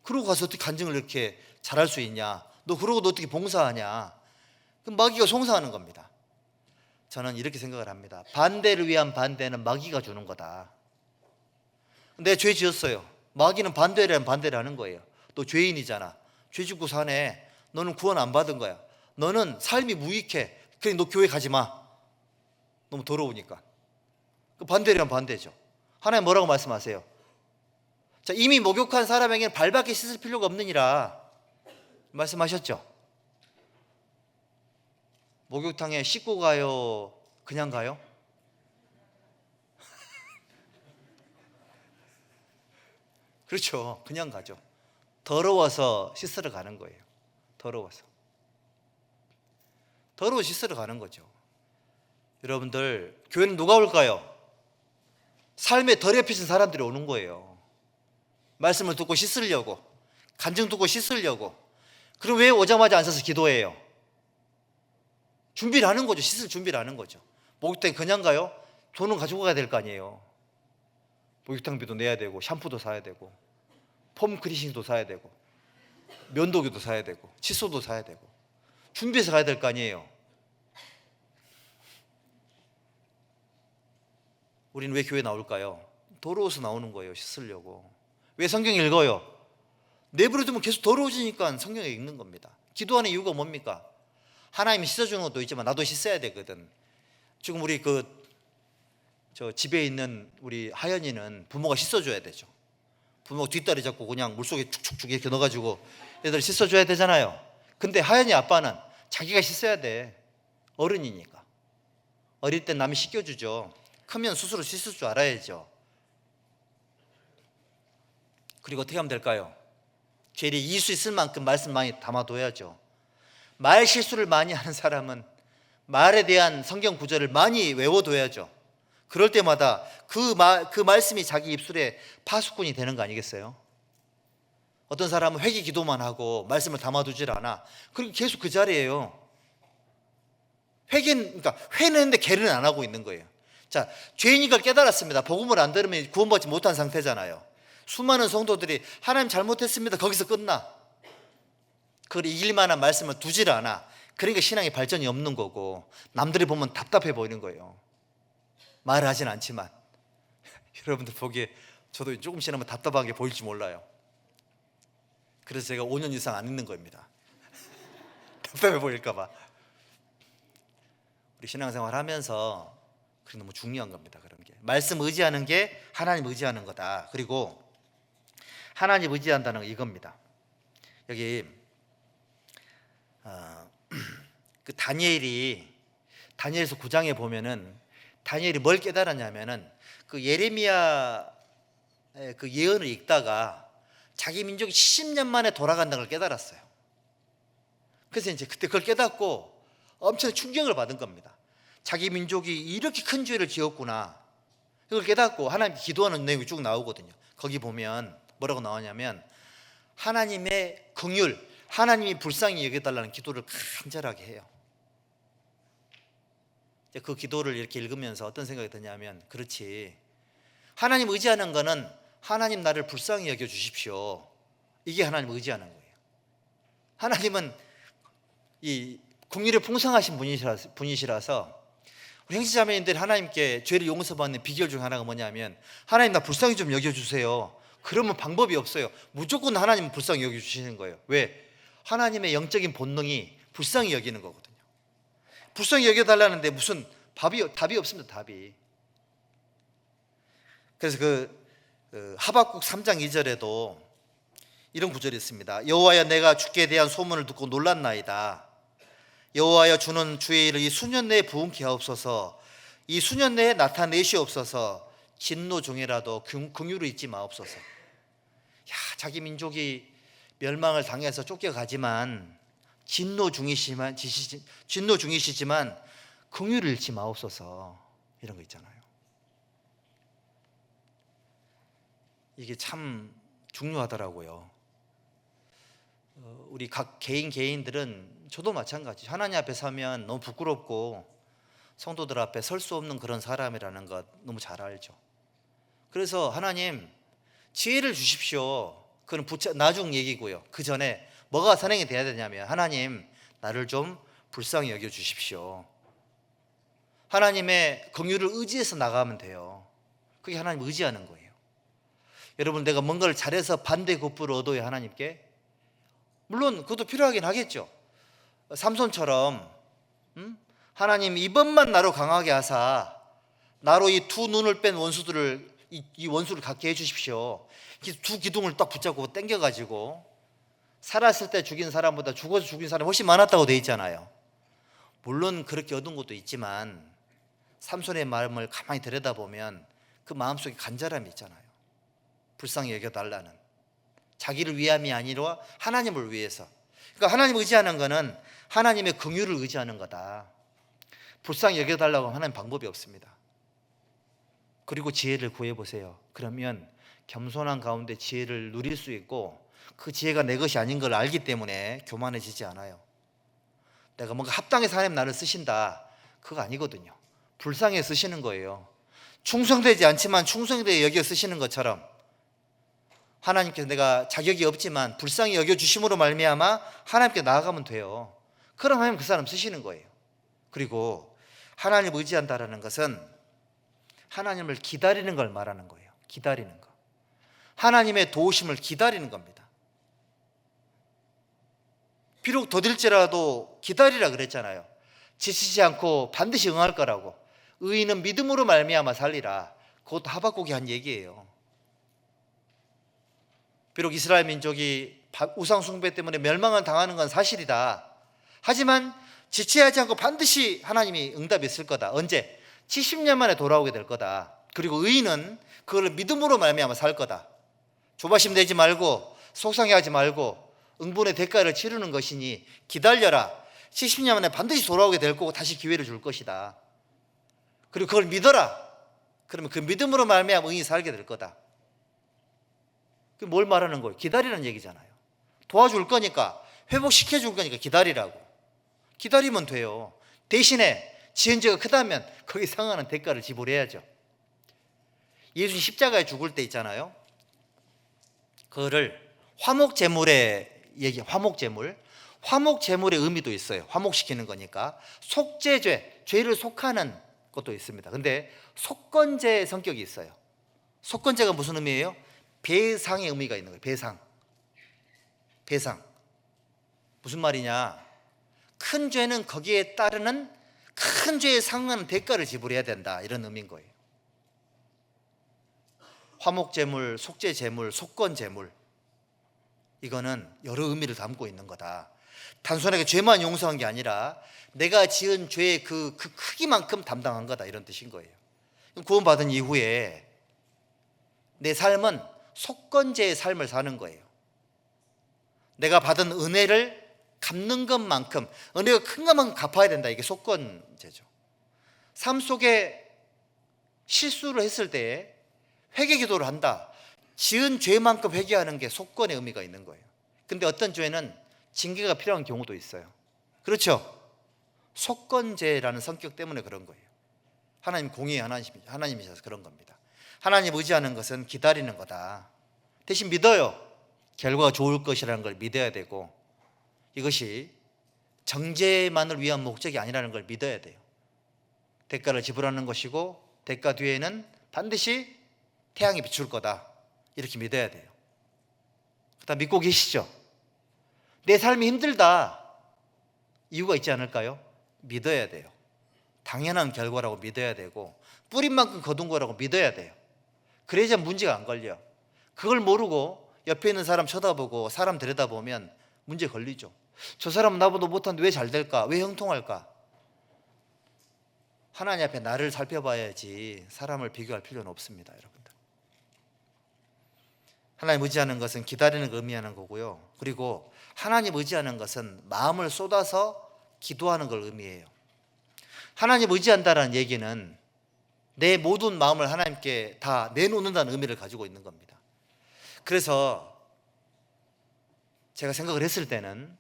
그러고 가서 어떻게 간증을 이렇게 잘할 수 있냐? 너 그러고도 어떻게 봉사하냐? 그럼 마귀가 송사하는 겁니다. 저는 이렇게 생각을 합니다. 반대를 위한 반대는 마귀가 주는 거다. 내가 죄 지었어요. 마귀는 반대를 하는 거예요. 너 죄인이잖아. 죄 짓고 사네. 너는 구원 안 받은 거야. 너는 삶이 무익해. 그래, 너 교회 가지 마. 너무 더러우니까. 그 반대를 하면 반대죠. 하나님 뭐라고 말씀하세요? 자, 이미 목욕한 사람에게는 발밖에 씻을 필요가 없느니라 말씀하셨죠. 목욕탕에 씻고 가요? 그냥 가요? 그렇죠. 그냥 가죠. 더러워서 씻으러 가는 거예요. 더러워 씻으러 가는 거죠. 여러분들, 교회는 누가 올까요? 삶에 더럽히신 사람들이 오는 거예요. 말씀을 듣고 씻으려고, 간증 듣고 씻으려고. 그럼 왜 오자마자 앉아서 기도해요? 준비를 하는 거죠. 씻을 준비를 하는 거죠. 목욕탕에 그냥 가요? 돈은 가지고 가야 될 거 아니에요. 목욕탕비도 내야 되고, 샴푸도 사야 되고, 폼 크리싱도 사야 되고, 면도기도 사야 되고, 칫솔도 사야 되고, 준비해서 가야 될 거 아니에요. 우리는 왜 교회 나올까요? 더러워서 나오는 거예요. 씻으려고. 왜 성경 읽어요? 내버려두면 계속 더러워지니까 성경을 읽는 겁니다. 기도하는 이유가 뭡니까? 하나님이 씻어주는 것도 있지만 나도 씻어야 되거든. 지금 우리 저 집에 있는 우리 하연이는 부모가 씻어줘야 되죠. 부모가 뒷다리 잡고 그냥 물속에 축축축 이렇게 넣어가지고 애들 씻어줘야 되잖아요. 근데 하연이 아빠는 자기가 씻어야 돼. 어른이니까. 어릴 땐 남이 씻겨주죠. 크면 스스로 씻을 줄 알아야죠. 그리고 어떻게 하면 될까요? 죄를 이길 수 있을 만큼 말씀 많이 담아둬야죠. 말 실수를 많이 하는 사람은 말에 대한 성경 구절을 많이 외워둬야죠. 그럴 때마다 그 말씀이 자기 입술에 파수꾼이 되는 거 아니겠어요? 어떤 사람은 회개 기도만 하고 말씀을 담아두질 않아. 그리고 계속 그 자리에요. 그러니까 회는데 개는 안 하고 있는 거예요. 자, 죄인인 걸 깨달았습니다. 복음을 안 들으면 구원받지 못한 상태잖아요. 수많은 성도들이 하나님 잘못했습니다. 거기서 끝나. 그걸 이길 만한 말씀을 두질 않아. 그러니까 신앙의 발전이 없는 거고 남들이 보면 답답해 보이는 거예요. 말을 하진 않지만 여러분들 보기에 저도 조금 지나면 답답하게 보일지 몰라요. 그래서 제가 5년 이상 안 읽는 겁니다. 답답해 보일까 봐. 우리 신앙생활 하면서 그게 너무 중요한 겁니다. 그런 게 말씀 의지하는 게 하나님 의지하는 거다. 그리고 하나님 의지한다는 건 이겁니다. 여기 그 다니엘서 9장에 보면은 다니엘이 뭘 깨달았냐면은 그 예레미야의 그 예언을 읽다가 자기 민족이 70년 만에 돌아간다는 걸 깨달았어요. 그래서 이제 그때 그걸 깨닫고 엄청 충격을 받은 겁니다. 자기 민족이 이렇게 큰 죄를 지었구나. 이걸 깨닫고 하나님께 기도하는 내용이 쭉 나오거든요. 거기 보면 뭐라고 나오냐면 하나님의 긍휼, 하나님이 불쌍히 여겨달라는 기도를 간절하게 해요. 그 기도를 이렇게 읽으면서 어떤 생각이 드냐면, 그렇지, 하나님 의지하는 거는 하나님 나를 불쌍히 여겨주십시오, 이게 하나님 의지하는 거예요. 하나님은 이 긍휼이 풍성하신 분이시라서 우리 형제자매님들이 하나님께 죄를 용서받는 비결 중 하나가 뭐냐면, 하나님 나 불쌍히 좀 여겨주세요. 그러면 방법이 없어요. 무조건 하나님은 불쌍히 여겨주시는 거예요. 왜? 하나님의 영적인 본능이 불쌍히 여기는 거거든요. 불쌍히 여겨달라는데 무슨 답이 없습니다. 답이. 그래서 하박국 3장 2절에도 이런 구절이 있습니다. 여호와여, 내가 주께 대한 소문을 듣고 놀랐나이다. 여호와여, 주는 주의 일을 이 수년 내에 부응케 하옵소서. 이 수년 내에 나타내시옵소서. 진노 중이라도 긍휼을 잊지 마옵소서. 자기 민족이 멸망을 당해서 쫓겨가지만 진노 중이시지만 긍휼을 잃지 마옵소서. 이런 거 있잖아요. 이게 참 중요하더라고요. 우리 각 개인들은, 저도 마찬가지, 하나님 앞에 서면 너무 부끄럽고 성도들 앞에 설 수 없는 그런 사람이라는 것 너무 잘 알죠. 그래서 하나님 지혜를 주십시오. 그건 나중 얘기고요. 그 전에 뭐가 선행이 돼야 되냐면, 하나님 나를 좀 불쌍히 여겨 주십시오. 하나님의 긍휼을 의지해서 나가면 돼요. 그게 하나님 의지하는 거예요. 여러분, 내가 뭔가를 잘해서 반대 굿불을 얻어야 하나님께, 물론 그것도 필요하긴 하겠죠. 삼손처럼 하나님 이번만 나로 강하게 하사 나로 이 두 눈을 뺀 원수들을, 이 원수를 갖게 해주십시오. 두 기둥을 딱 붙잡고 당겨가지고, 살았을 때 죽인 사람보다 죽어서 죽인 사람이 훨씬 많았다고 돼 있잖아요. 물론 그렇게 얻은 것도 있지만 삼손의 마음을 가만히 들여다보면 그 마음속에 간절함이 있잖아요. 불쌍히 여겨달라는, 자기를 위함이 아니라 하나님을 위해서. 그러니까 하나님 의지하는 거는 하나님의 긍휼을 의지하는 거다. 불쌍히 여겨달라고 하는 방법이 없습니다. 그리고 지혜를 구해보세요. 그러면 겸손한 가운데 지혜를 누릴 수 있고, 그 지혜가 내 것이 아닌 걸 알기 때문에 교만해지지 않아요. 내가 뭔가 합당해서 하나님 나를 쓰신다, 그거 아니거든요. 불쌍히 쓰시는 거예요. 충성되지 않지만 충성되게 여겨 쓰시는 것처럼, 하나님께서 내가 자격이 없지만 불쌍히 여겨주심으로 말미암아 하나님께 나아가면 돼요. 그럼 하나님 그 사람 쓰시는 거예요. 그리고 하나님을 의지한다라는 것은 하나님을 기다리는 걸 말하는 거예요. 기다리는 거. 하나님의 도우심을 기다리는 겁니다. 비록 더딜지라도 기다리라 그랬잖아요. 지치지 않고 반드시 응할 거라고. 의인은 믿음으로 말미암아 살리라. 그것도 하박국이 한 얘기예요. 비록 이스라엘 민족이 우상 숭배 때문에 멸망을 당하는 건 사실이다. 하지만 지체하지 않고 반드시 하나님이 응답이 있을 거다. 언제? 70년 만에 돌아오게 될 거다. 그리고 의인은 그걸 믿음으로 말미암아 살 거다. 조바심 내지 말고 속상해하지 말고 응분의 대가를 치르는 것이니 기다려라. 70년 만에 반드시 돌아오게 될 거고 다시 기회를 줄 것이다. 그리고 그걸 믿어라. 그러면 그 믿음으로 말미암아 의인이 살게 될 거다. 그게 뭘 말하는 거예요? 기다리라는 얘기잖아요. 도와줄 거니까, 회복시켜 줄 거니까 기다리라고. 기다리면 돼요. 대신에 지은 죄가 크다면 거기에 상응하는 대가를 지불해야죠. 예수님 십자가에 죽을 때 있잖아요. 그거를 화목제물의 얘기, 화목제물의 의미도 있어요. 화목시키는 거니까. 속죄죄, 죄를 속하는 것도 있습니다. 근데 속건제의 성격이 있어요. 속건제가 무슨 의미예요? 배상의 의미가 있는 거예요. 배상. 무슨 말이냐? 큰 죄는 거기에 따르는 큰 죄에 상응하는 대가를 지불해야 된다. 이런 의미인 거예요. 화목제물, 속죄제물, 속건제물. 이거는 여러 의미를 담고 있는 거다. 단순하게 죄만 용서한 게 아니라 내가 지은 죄의 그 크기만큼 담당한 거다. 이런 뜻인 거예요. 구원받은 이후에 내 삶은 속건제의 삶을 사는 거예요. 내가 받은 은혜를 갚는 것만큼, 은혜가 큰 것만큼 갚아야 된다. 이게 속건제죠. 삶 속에 실수를 했을 때 회개 기도를 한다. 지은 죄만큼 회개하는 게 속건의 의미가 있는 거예요. 근데 어떤 죄는 징계가 필요한 경우도 있어요. 그렇죠? 속건제라는 성격 때문에 그런 거예요. 하나님 공의의 하나님이셔서 그런 겁니다. 하나님 의지하는 것은 기다리는 거다. 대신 믿어요. 결과가 좋을 것이라는 걸 믿어야 되고, 이것이 정죄만을 위한 목적이 아니라는 걸 믿어야 돼요. 대가를 지불하는 것이고 대가 뒤에는 반드시 태양이 비출 거다. 이렇게 믿어야 돼요. 다 믿고 계시죠? 내 삶이 힘들다. 이유가 있지 않을까요? 믿어야 돼요. 당연한 결과라고 믿어야 되고 뿌린 만큼 거둔 거라고 믿어야 돼요. 그래야 문제가 안 걸려. 그걸 모르고 옆에 있는 사람 쳐다보고 사람 들여다보면 문제 걸리죠. 저 사람은 나보다 못한데 왜 잘 될까? 왜 형통할까? 하나님 앞에 나를 살펴봐야지 사람을 비교할 필요는 없습니다. 여러분들, 하나님 의지하는 것은 기다리는 걸 의미하는 거고요. 그리고 하나님 의지하는 것은 마음을 쏟아서 기도하는 걸 의미해요. 하나님 의지한다는 얘기는 내 모든 마음을 하나님께 다 내놓는다는 의미를 가지고 있는 겁니다. 그래서 제가 생각을 했을 때는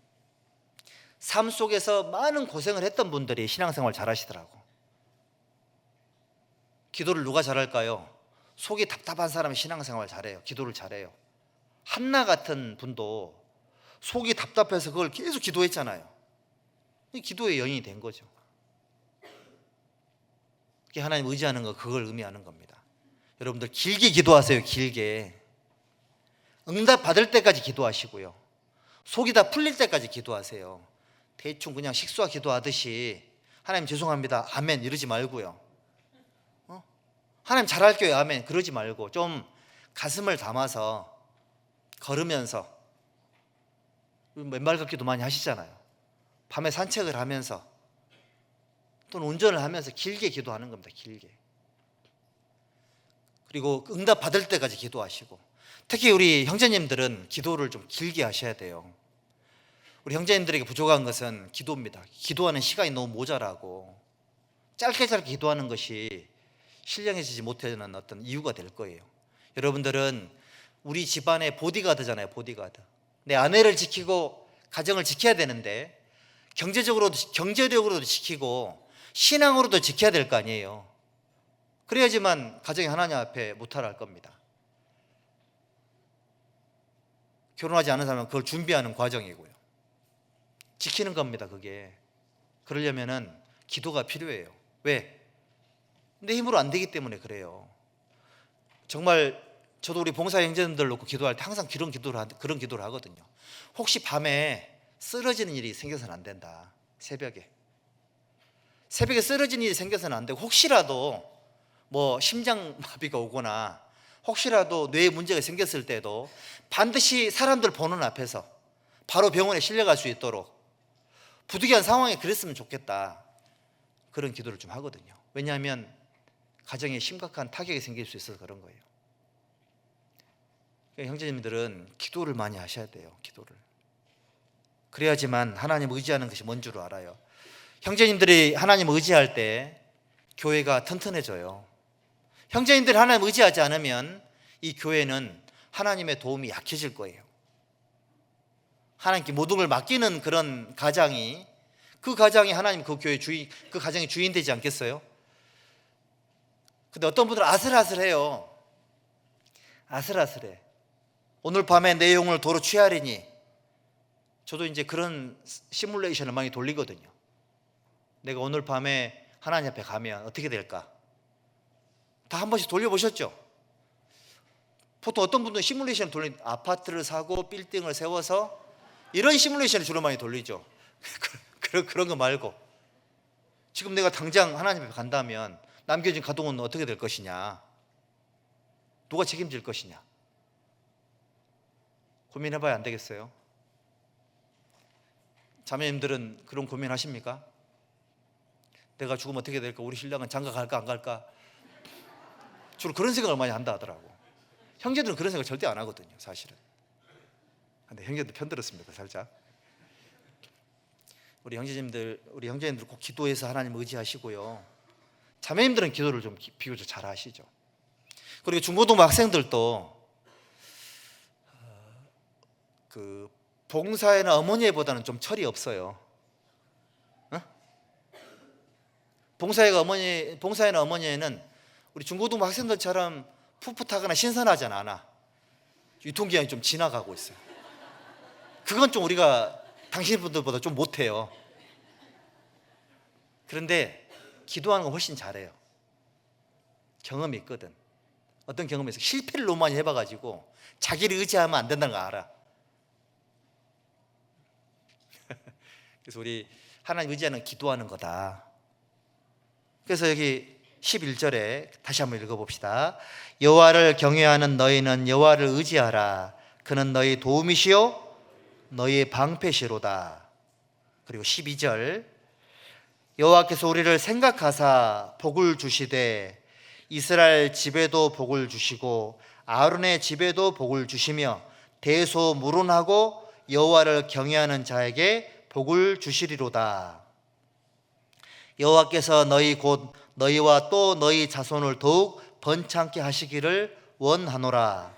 삶 속에서 많은 고생을 했던 분들이 신앙생활 잘 하시더라고. 기도를 누가 잘할까요? 속이 답답한 사람이 신앙생활 잘해요. 기도를 잘해요. 한나 같은 분도 속이 답답해서 그걸 계속 기도했잖아요. 기도의 여인이 된 거죠. 하나님 의지하는 거, 그걸 의미하는 겁니다. 여러분들 길게 기도하세요. 길게. 응답 받을 때까지 기도하시고요. 속이 다 풀릴 때까지 기도하세요. 대충 그냥 식수와 기도하듯이 하나님 죄송합니다, 아멘 이러지 말고요. 하나님 잘할게요, 아멘 그러지 말고 좀 가슴을 담아서 걸으면서, 맨발 걷기도 많이 하시잖아요. 밤에 산책을 하면서 또는 운전을 하면서 길게 기도하는 겁니다. 길게. 그리고 응답 받을 때까지 기도하시고, 특히 우리 형제님들은 기도를 좀 길게 하셔야 돼요. 우리 형제님들에게 부족한 것은 기도입니다. 기도하는 시간이 너무 모자라고 짧게 기도하는 것이 신령해지지 못하는 어떤 이유가 될 거예요. 여러분들은 우리 집안의 보디가드잖아요. 보디가드. 내 아내를 지키고 가정을 지켜야 되는데 경제력으로도 지키고 신앙으로도 지켜야 될 거 아니에요. 그래야지만 가정이 하나님 앞에 무탈할 겁니다. 결혼하지 않은 사람은 그걸 준비하는 과정이고요. 지키는 겁니다. 그게. 그러려면은 기도가 필요해요. 왜? 내 힘으로 안 되기 때문에 그래요. 정말 저도 우리 봉사 형제님들 놓고 기도할 때 항상 그런 기도를 하거든요. 혹시 밤에 쓰러지는 일이 생겨서는 안 된다. 새벽에 쓰러지는 일이 생겨서는 안 되고, 혹시라도 뭐 심장마비가 오거나 혹시라도 뇌에 문제가 생겼을 때도 반드시 사람들 보는 앞에서 바로 병원에 실려갈 수 있도록 부득이한 상황에 그랬으면 좋겠다, 그런 기도를 좀 하거든요. 왜냐하면 가정에 심각한 타격이 생길 수 있어서 그런 거예요. 형제님들은 기도를 많이 하셔야 돼요. 기도를. 그래야지만 하나님 의지하는 것이 뭔 줄 알아요. 형제님들이 하나님 의지할 때 교회가 튼튼해져요. 형제님들이 하나님 의지하지 않으면 이 교회는 하나님의 도움이 약해질 거예요. 하나님께 모든 걸 맡기는 그런 가장이, 그 가장이 하나님 그 교회 주인, 그 가정의 주인 되지 않겠어요? 근데 어떤 분들은 아슬아슬해요. 아슬아슬해. 오늘 밤에 내용을 도로 취하리니. 저도 이제 그런 시뮬레이션을 많이 돌리거든요. 내가 오늘 밤에 하나님 앞에 가면 어떻게 될까? 다 한 번씩 돌려보셨죠? 보통 어떤 분들은 시뮬레이션을 돌리는, 아파트를 사고 빌딩을 세워서 이런 시뮬레이션을 주로 많이 돌리죠. 그런 거 말고, 지금 내가 당장 하나님 앞에 간다면 남겨진 가동은 어떻게 될 것이냐, 누가 책임질 것이냐, 고민해봐야 안 되겠어요? 자매님들은 그런 고민하십니까? 내가 죽으면 어떻게 될까? 우리 신랑은 장가 갈까 안 갈까? 주로 그런 생각을 많이 한다 하더라고. 형제들은 그런 생각 절대 안 하거든요, 사실은. 근데 형제들 편들었습니다, 살짝. 우리 형제님들 꼭 기도해서 하나님 의지하시고요. 자매님들은 기도를 좀 비교적 잘 하시죠. 그리고 중고등부 학생들도 그 봉사회나 어머니회보다는 좀 철이 없어요. 봉사회나 어머니회는 우리 중고등부 학생들처럼 풋풋하거나 신선하지 않아. 유통기한이 좀 지나가고 있어요. 그건 좀 우리가 당신분들보다 좀 못해요. 그런데 기도하는 건 훨씬 잘해요. 경험이 있거든. 어떤 경험이 있어? 실패를 너무 많이 해봐가지고 자기를 의지하면 안 된다는 거 알아. 그래서 우리 하나님 의지하는 기도하는 거다. 그래서 여기 11절에 다시 한번 읽어봅시다. 여호와를 경외하는 너희는 여호와를 의지하라. 그는 너희 도움이시요 너희의 방패시로다. 그리고 12절, 여호와께서 우리를 생각하사 복을 주시되 이스라엘 집에도 복을 주시고 아론의 집에도 복을 주시며 대소무론하고 여호와를 경외하는 자에게 복을 주시리로다. 여호와께서 너희 곧 너희와 또 너희 자손을 더욱 번창케 하시기를 원하노라.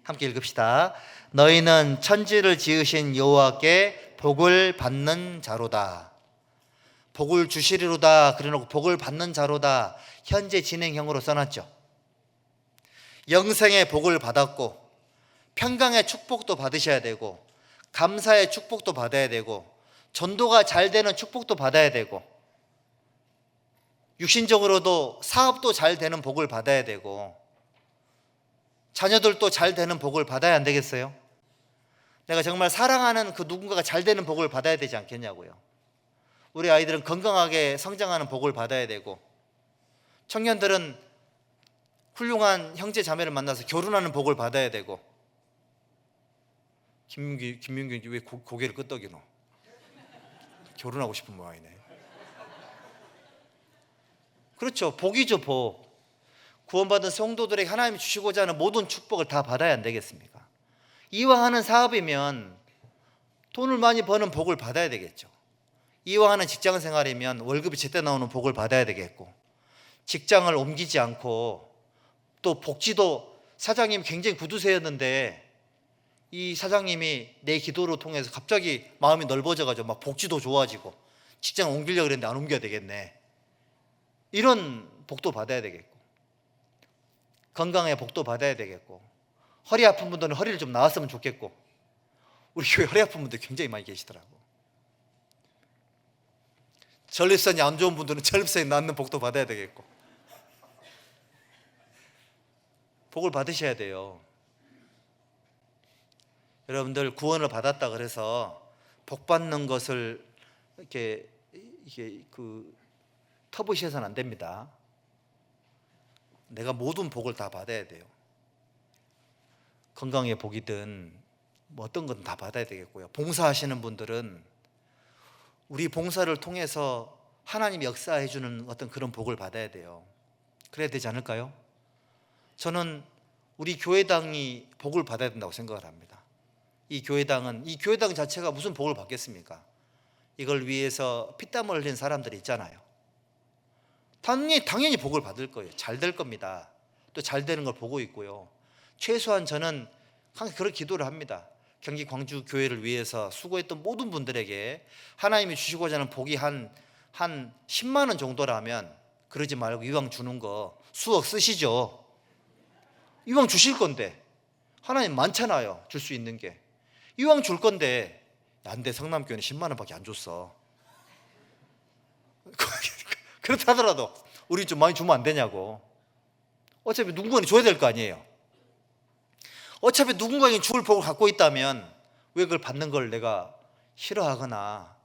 함께 읽읍시다. 너희는 천지를 지으신 여호와께 복을 받는 자로다. 복을 주시리로다 그래놓고 복을 받는 자로다, 현재 진행형으로 써놨죠. 영생의 복을 받았고 평강의 축복도 받으셔야 되고 감사의 축복도 받아야 되고 전도가 잘 되는 축복도 받아야 되고 육신적으로도 사업도 잘 되는 복을 받아야 되고 자녀들도 잘 되는 복을 받아야 안 되겠어요? 내가 정말 사랑하는 그 누군가가 잘 되는 복을 받아야 되지 않겠냐고요. 우리 아이들은 건강하게 성장하는 복을 받아야 되고 청년들은 훌륭한 형제 자매를 만나서 결혼하는 복을 받아야 되고. 김민규 왜 고개를 끄덕이노? 결혼하고 싶은 모양이네. 그렇죠, 복이죠, 복. 구원받은 성도들에게 하나님이 주시고자 하는 모든 축복을 다 받아야 안 되겠습니까? 이왕 하는 사업이면 돈을 많이 버는 복을 받아야 되겠죠. 이왕 하는 직장 생활이면 월급이 제때 나오는 복을 받아야 되겠고, 직장을 옮기지 않고 또 복지도, 사장님이 굉장히 구두쇠였는데 이 사장님이 내 기도를 통해서 갑자기 마음이 넓어져가지고 막 복지도 좋아지고 직장을 옮기려고 그랬는데 안 옮겨야 되겠네, 이런 복도 받아야 되겠고, 건강의 복도 받아야 되겠고, 허리 아픈 분들은 허리를 좀 나았으면 좋겠고. 우리 교회 허리 아픈 분들 굉장히 많이 계시더라고. 전립선이 안 좋은 분들은 전립선이 낫는 복도 받아야 되겠고. 복을 받으셔야 돼요. 여러분들 구원을 받았다 그래서 복 받는 것을 이렇게 터부시해서는 안 됩니다. 내가 모든 복을 다 받아야 돼요. 건강의 복이든 뭐 어떤 건 다 받아야 되겠고요. 봉사하시는 분들은 우리 봉사를 통해서 하나님이 역사해 주는 어떤 그런 복을 받아야 돼요. 그래야 되지 않을까요? 저는 우리 교회당이 복을 받아야 된다고 생각을 합니다. 이 교회당 자체가 무슨 복을 받겠습니까? 이걸 위해서 피땀을 흘린 사람들이 있잖아요. 당연히 복을 받을 거예요. 잘 될 겁니다. 또 잘 되는 걸 보고 있고요. 최소한 저는 항상 그렇게 기도를 합니다. 경기 광주 교회를 위해서 수고했던 모든 분들에게 하나님이 주시고자 하는 복이 한 10만 원 정도라면, 그러지 말고 이왕 주는 거 수억 쓰시죠. 이왕 주실 건데 하나님 많잖아요. 줄 수 있는 게. 이왕 줄 건데, 안 돼, 성남교회는 10만 원밖에 안 줬어. 그렇다더라도 우리 좀 많이 주면 안 되냐고. 어차피 누군가는 줘야 될 거 아니에요. 어차피 누군가에게 줄 복을 갖고 있다면 왜 그걸 받는 걸 내가 싫어하거나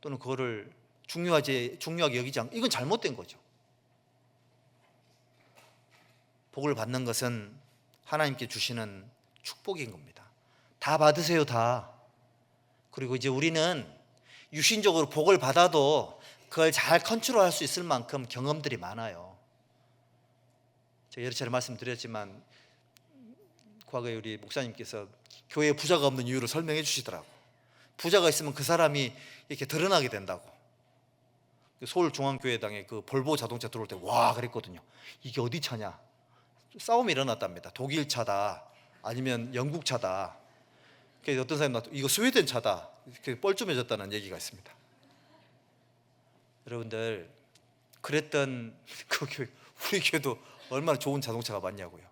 또는 그거를 중요하게 여기지 않고, 이건 잘못된 거죠. 복을 받는 것은 하나님께 주시는 축복인 겁니다. 다 받으세요, 다. 그리고 이제 우리는 유신적으로 복을 받아도 그걸 잘 컨트롤할 수 있을 만큼 경험들이 많아요. 제가 여러 차례 말씀드렸지만 과거에 우리 목사님께서 교회에 부자가 없는 이유를 설명해 주시더라고. 부자가 있으면 그 사람이 이렇게 드러나게 된다고. 서울중앙교회당에 그 볼보 자동차 들어올 때 와 그랬거든요. 이게 어디 차냐? 싸움이 일어났답니다. 독일 차다, 아니면 영국 차다. 그래서 어떤 사람이 이거 스웨덴 차다, 이렇게 뻘쭘해졌다는 얘기가 있습니다. 여러분들, 그랬던 그 교회, 우리 교회도 얼마나 좋은 자동차가 많냐고요.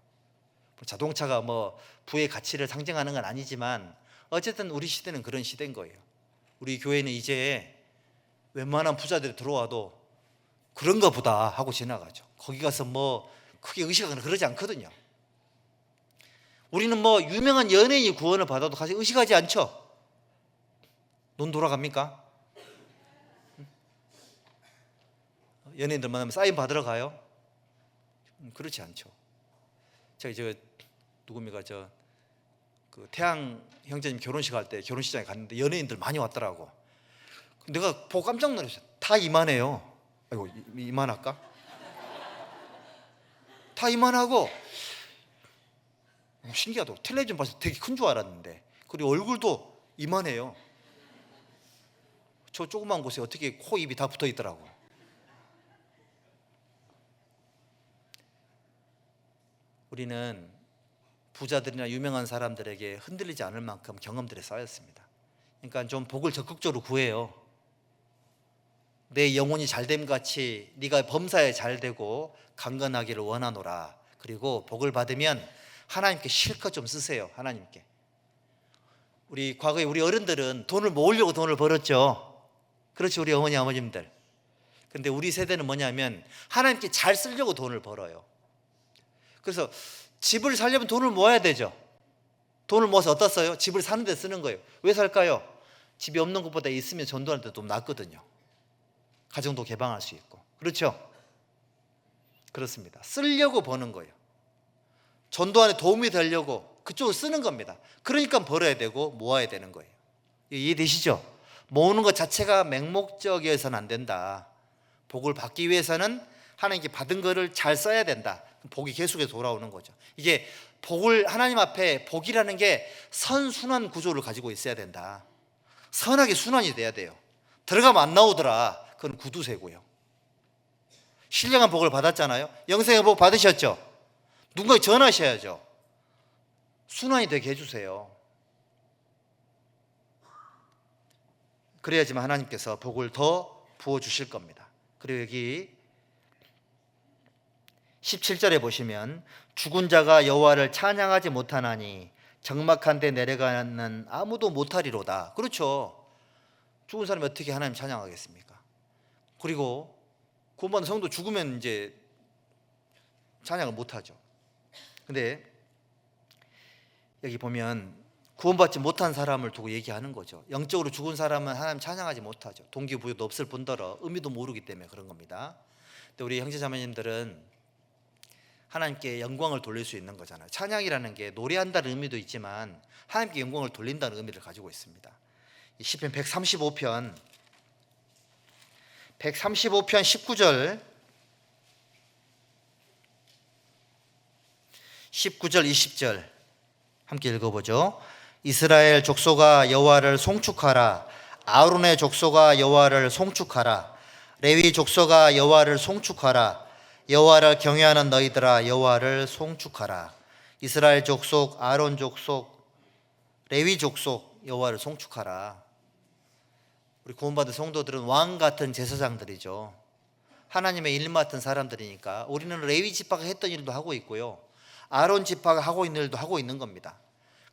자동차가 뭐 부의 가치를 상징하는 건 아니지만 어쨌든 우리 시대는 그런 시대인 거예요. 우리 교회는 이제 웬만한 부자들이 들어와도 그런가 보다 하고 지나가죠. 거기 가서 뭐 크게 의식하거나 그러지 않거든요. 우리는 뭐 유명한 연예인이 구원을 받아도 사실 의식하지 않죠. 돈 돌아갑니까? 연예인들 만나면 사인 받으러 가요? 그렇지 않죠. 제가 누굽니까, 그 태양 형제님 결혼식 할 때 결혼식장에 갔는데 연예인들 많이 왔더라고. 내가 보고 깜짝 놀랐어요. 다 이만해요. 아이고, 이만할까? 다 이만하고, 신기하더라고. 텔레비전 봐서 되게 큰 줄 알았는데, 그리고 얼굴도 이만해요. 저 조그만 곳에 어떻게 코, 입이 다 붙어 있더라고. 우리는 부자들이나 유명한 사람들에게 흔들리지 않을 만큼 경험들이 쌓였습니다. 그러니까 좀 복을 적극적으로 구해요. 내 영혼이 잘됨 같이 네가 범사에 잘되고 강건하기를 원하노라. 그리고 복을 받으면 하나님께 실컷 좀 쓰세요. 하나님께. 우리 과거에 우리 어른들은 돈을 모으려고 돈을 벌었죠. 그렇지, 우리 어머니 아버님들. 근데 우리 세대는 뭐냐면 하나님께 잘 쓰려고 돈을 벌어요. 그래서 집을 살려면 돈을 모아야 되죠. 돈을 모아서 어디다 써요? 집을 사는 데 쓰는 거예요. 왜 살까요? 집이 없는 것보다 있으면 전도할 때 좀 낫거든요. 가정도 개방할 수 있고. 그렇죠? 그렇습니다. 쓰려고 버는 거예요. 전도안에 도움이 되려고 그쪽을 쓰는 겁니다. 그러니까 벌어야 되고 모아야 되는 거예요. 이해되시죠? 모으는 것 자체가 맹목적이어서는 안 된다. 복을 받기 위해서는 하나님께 받은 거를 잘 써야 된다. 복이 계속해서 돌아오는 거죠. 이게 복을, 하나님 앞에 복이라는 게 선순환 구조를 가지고 있어야 된다. 선하게 순환이 돼야 돼요. 들어가면 안 나오더라, 그건 구두쇠고요. 신령한 복을 받았잖아요. 영생의 복 받으셨죠? 누군가에 전하셔야죠. 순환이 되게 해주세요. 그래야지만 하나님께서 복을 더 부어주실 겁니다. 그리고 여기 17절에 보시면 죽은 자가 여호와를 찬양하지 못하나니 적막한 데 내려가는 아무도 못하리로다. 그렇죠. 죽은 사람이 어떻게 하나님 찬양하겠습니까? 그리고 구원받은 성도 죽으면 이제 찬양을 못하죠. 근데 여기 보면 구원받지 못한 사람을 두고 얘기하는 거죠. 영적으로 죽은 사람은 하나님 찬양하지 못하죠. 동기부여도 없을 뿐더러 의미도 모르기 때문에 그런 겁니다. 근데 우리 형제자매님들은 하나님께 영광을 돌릴 수 있는 거잖아요. 찬양이라는 게 노래한다는 의미도 있지만 하나님께 영광을 돌린다는 의미를 가지고 있습니다. 시편 135편 19절 20절 함께 읽어보죠. 이스라엘 족속아 여호와를 송축하라. 아론의 족속아 여호와를 송축하라. 레위 족속아 여호와를 송축하라. 여호와를 경외하는 너희들아 여호와를 송축하라. 이스라엘 족속, 아론 족속, 레위 족속 여호와를 송축하라. 우리 구원받은 성도들은 왕 같은 제사장들이죠. 하나님의 일 맡은 사람들이니까 우리는 레위 지파가 했던 일도 하고 있고요, 아론 지파가 하고 있는 일도 하고 있는 겁니다.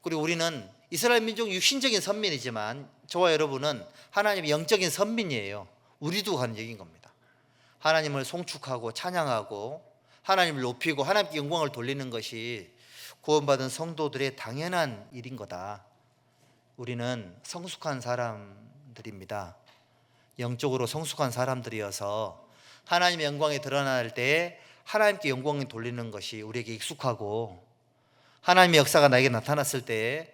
그리고 우리는 이스라엘 민족 육신적인 선민이지만 저와 여러분은 하나님의 영적인 선민이에요. 우리도 하는 얘기인 겁니다. 하나님을 송축하고 찬양하고 하나님을 높이고 하나님께 영광을 돌리는 것이 구원받은 성도들의 당연한 일인 거다. 우리는 성숙한 사람들입니다. 영적으로 성숙한 사람들이어서 하나님의 영광이 드러날 때 하나님께 영광을 돌리는 것이 우리에게 익숙하고, 하나님의 역사가 나에게 나타났을 때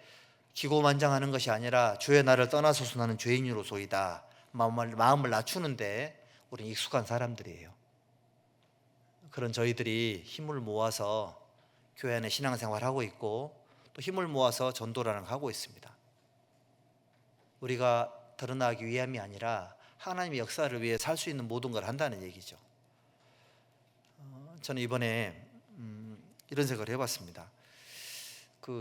기고만장하는 것이 아니라 주의 나를 떠나소서 나는 죄인으로소이다 마음을 낮추는데 우리는 익숙한 사람들이에요. 그런 저희들이 힘을 모아서 교회 안에 신앙생활을 하고 있고 또 힘을 모아서 전도라는 걸 하고 있습니다. 우리가 드러나기 위함이 아니라 하나님의 역사를 위해 살 수 있는 모든 걸 한다는 얘기죠. 저는 이번에 이런 생각을 해봤습니다.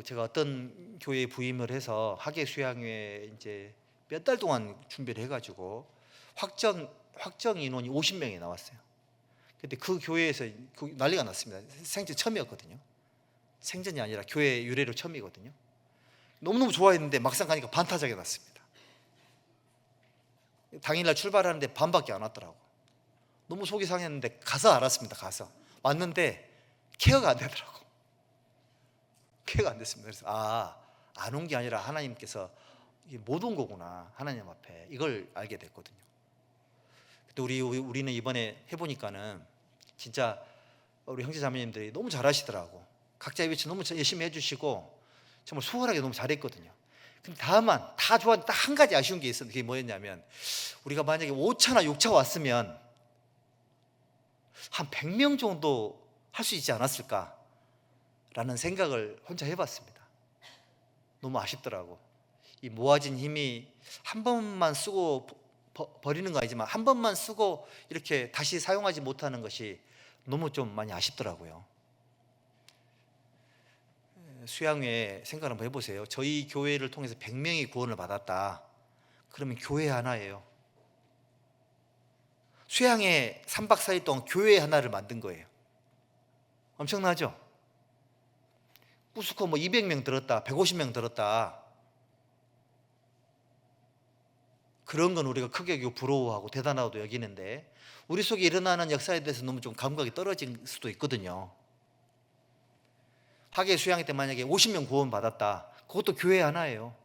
제가 어떤 교회에 부임을 해서 학예 수양회 이제 몇 달 동안 준비를 해가지고 확정 인원이 50명이 나왔어요. 근데 그 교회에서 난리가 났습니다. 생전 처음이었거든요. 생전이 아니라 교회 유래로 처음이거든요. 너무너무 좋아했는데 막상 가니까 반타작이 났습니다. 당일날 출발하는데 반밖에 안 왔더라고. 너무 속이 상했는데 가서 알았습니다. 가서 왔는데 케어가 안 되더라고. 케어가 안 됐습니다. 그래서 안 온 게 아니라 하나님께서 못 온 거구나, 하나님 앞에. 이걸 알게 됐거든요. 근데 우리는 이번에 해보니까는 진짜 우리 형제자매님들이 너무 잘하시더라고. 각자의 위치 너무 열심히 해주시고 정말 수월하게 너무 잘했거든요. 근데 다만 다 좋았는데 딱 한 가지 아쉬운 게 있었는데, 그게 뭐였냐면 우리가 만약에 5차나 6차 왔으면 한 100명 정도 할 수 있지 않았을까 라는 생각을 혼자 해봤습니다. 너무 아쉽더라고. 이 모아진 힘이 한 번만 쓰고 버리는 거 아니지만 한 번만 쓰고 이렇게 다시 사용하지 못하는 것이 너무 좀 많이 아쉽더라고요. 수양회 생각 한번 해보세요. 저희 교회를 통해서 100명이 구원을 받았다. 그러면 교회 하나예요. 수양회 3박 4일 동안 교회 하나를 만든 거예요. 엄청나죠? 꾸스코 200명 들었다, 150명 들었다, 그런 건 우리가 크게 부러워하고 대단하다고 여기는데 우리 속에 일어나는 역사에 대해서 너무 좀 감각이 떨어질 수도 있거든요. 학예 수양회 때 만약에 50명 구원 받았다, 그것도 교회 하나예요.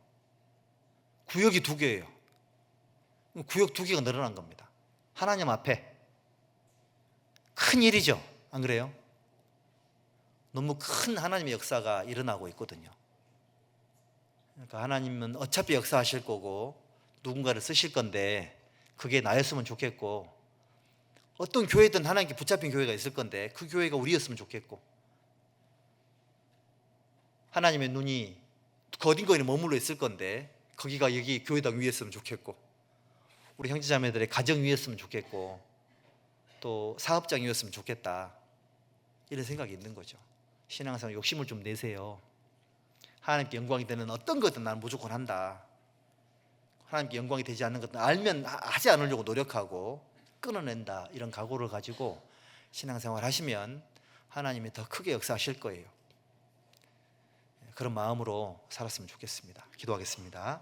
구역이 2개예요. 구역 2개가 늘어난 겁니다. 하나님 앞에 큰 일이죠, 안 그래요? 너무 큰 하나님의 역사가 일어나고 있거든요. 그러니까 하나님은 어차피 역사하실 거고 누군가를 쓰실 건데 그게 나였으면 좋겠고, 어떤 교회든 하나님께 붙잡힌 교회가 있을 건데 그 교회가 우리였으면 좋겠고, 하나님의 눈이 그 어딘가에 머물러 있을 건데 거기가 여기 교회당 위였으면 좋겠고, 우리 형제자매들의 가정 위였으면 좋겠고, 또 사업장 위였으면 좋겠다, 이런 생각이 있는 거죠. 신앙생활 욕심을 좀 내세요. 하나님께 영광이 되는 어떤 것든 나는 무조건 한다. 하나님께 영광이 되지 않는 것도 알면 하지 않으려고 노력하고 끊어낸다, 이런 각오를 가지고 신앙생활 하시면 하나님이 더 크게 역사하실 거예요. 그런 마음으로 살았으면 좋겠습니다. 기도하겠습니다.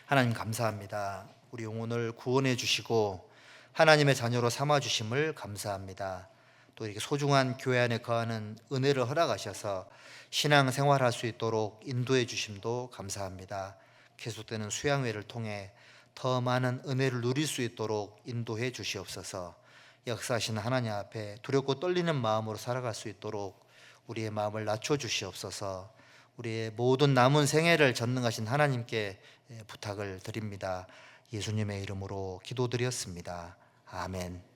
하나님 감사합니다. 우리 영혼을 구원해 주시고 하나님의 자녀로 삼아 주심을 감사합니다. 또 이렇게 소중한 교회 안에 거하는 은혜를 허락하셔서 신앙 생활할 수 있도록 인도해 주심도 감사합니다. 계속되는 수양회를 통해 더 많은 은혜를 누릴 수 있도록 인도해 주시옵소서. 역사하시는 하나님 앞에 두렵고 떨리는 마음으로 살아갈 수 있도록 우리의 마음을 낮춰 주시옵소서. 우리의 모든 남은 생애를 전능하신 하나님께 부탁을 드립니다. 예수님의 이름으로 기도드렸습니다. 아멘.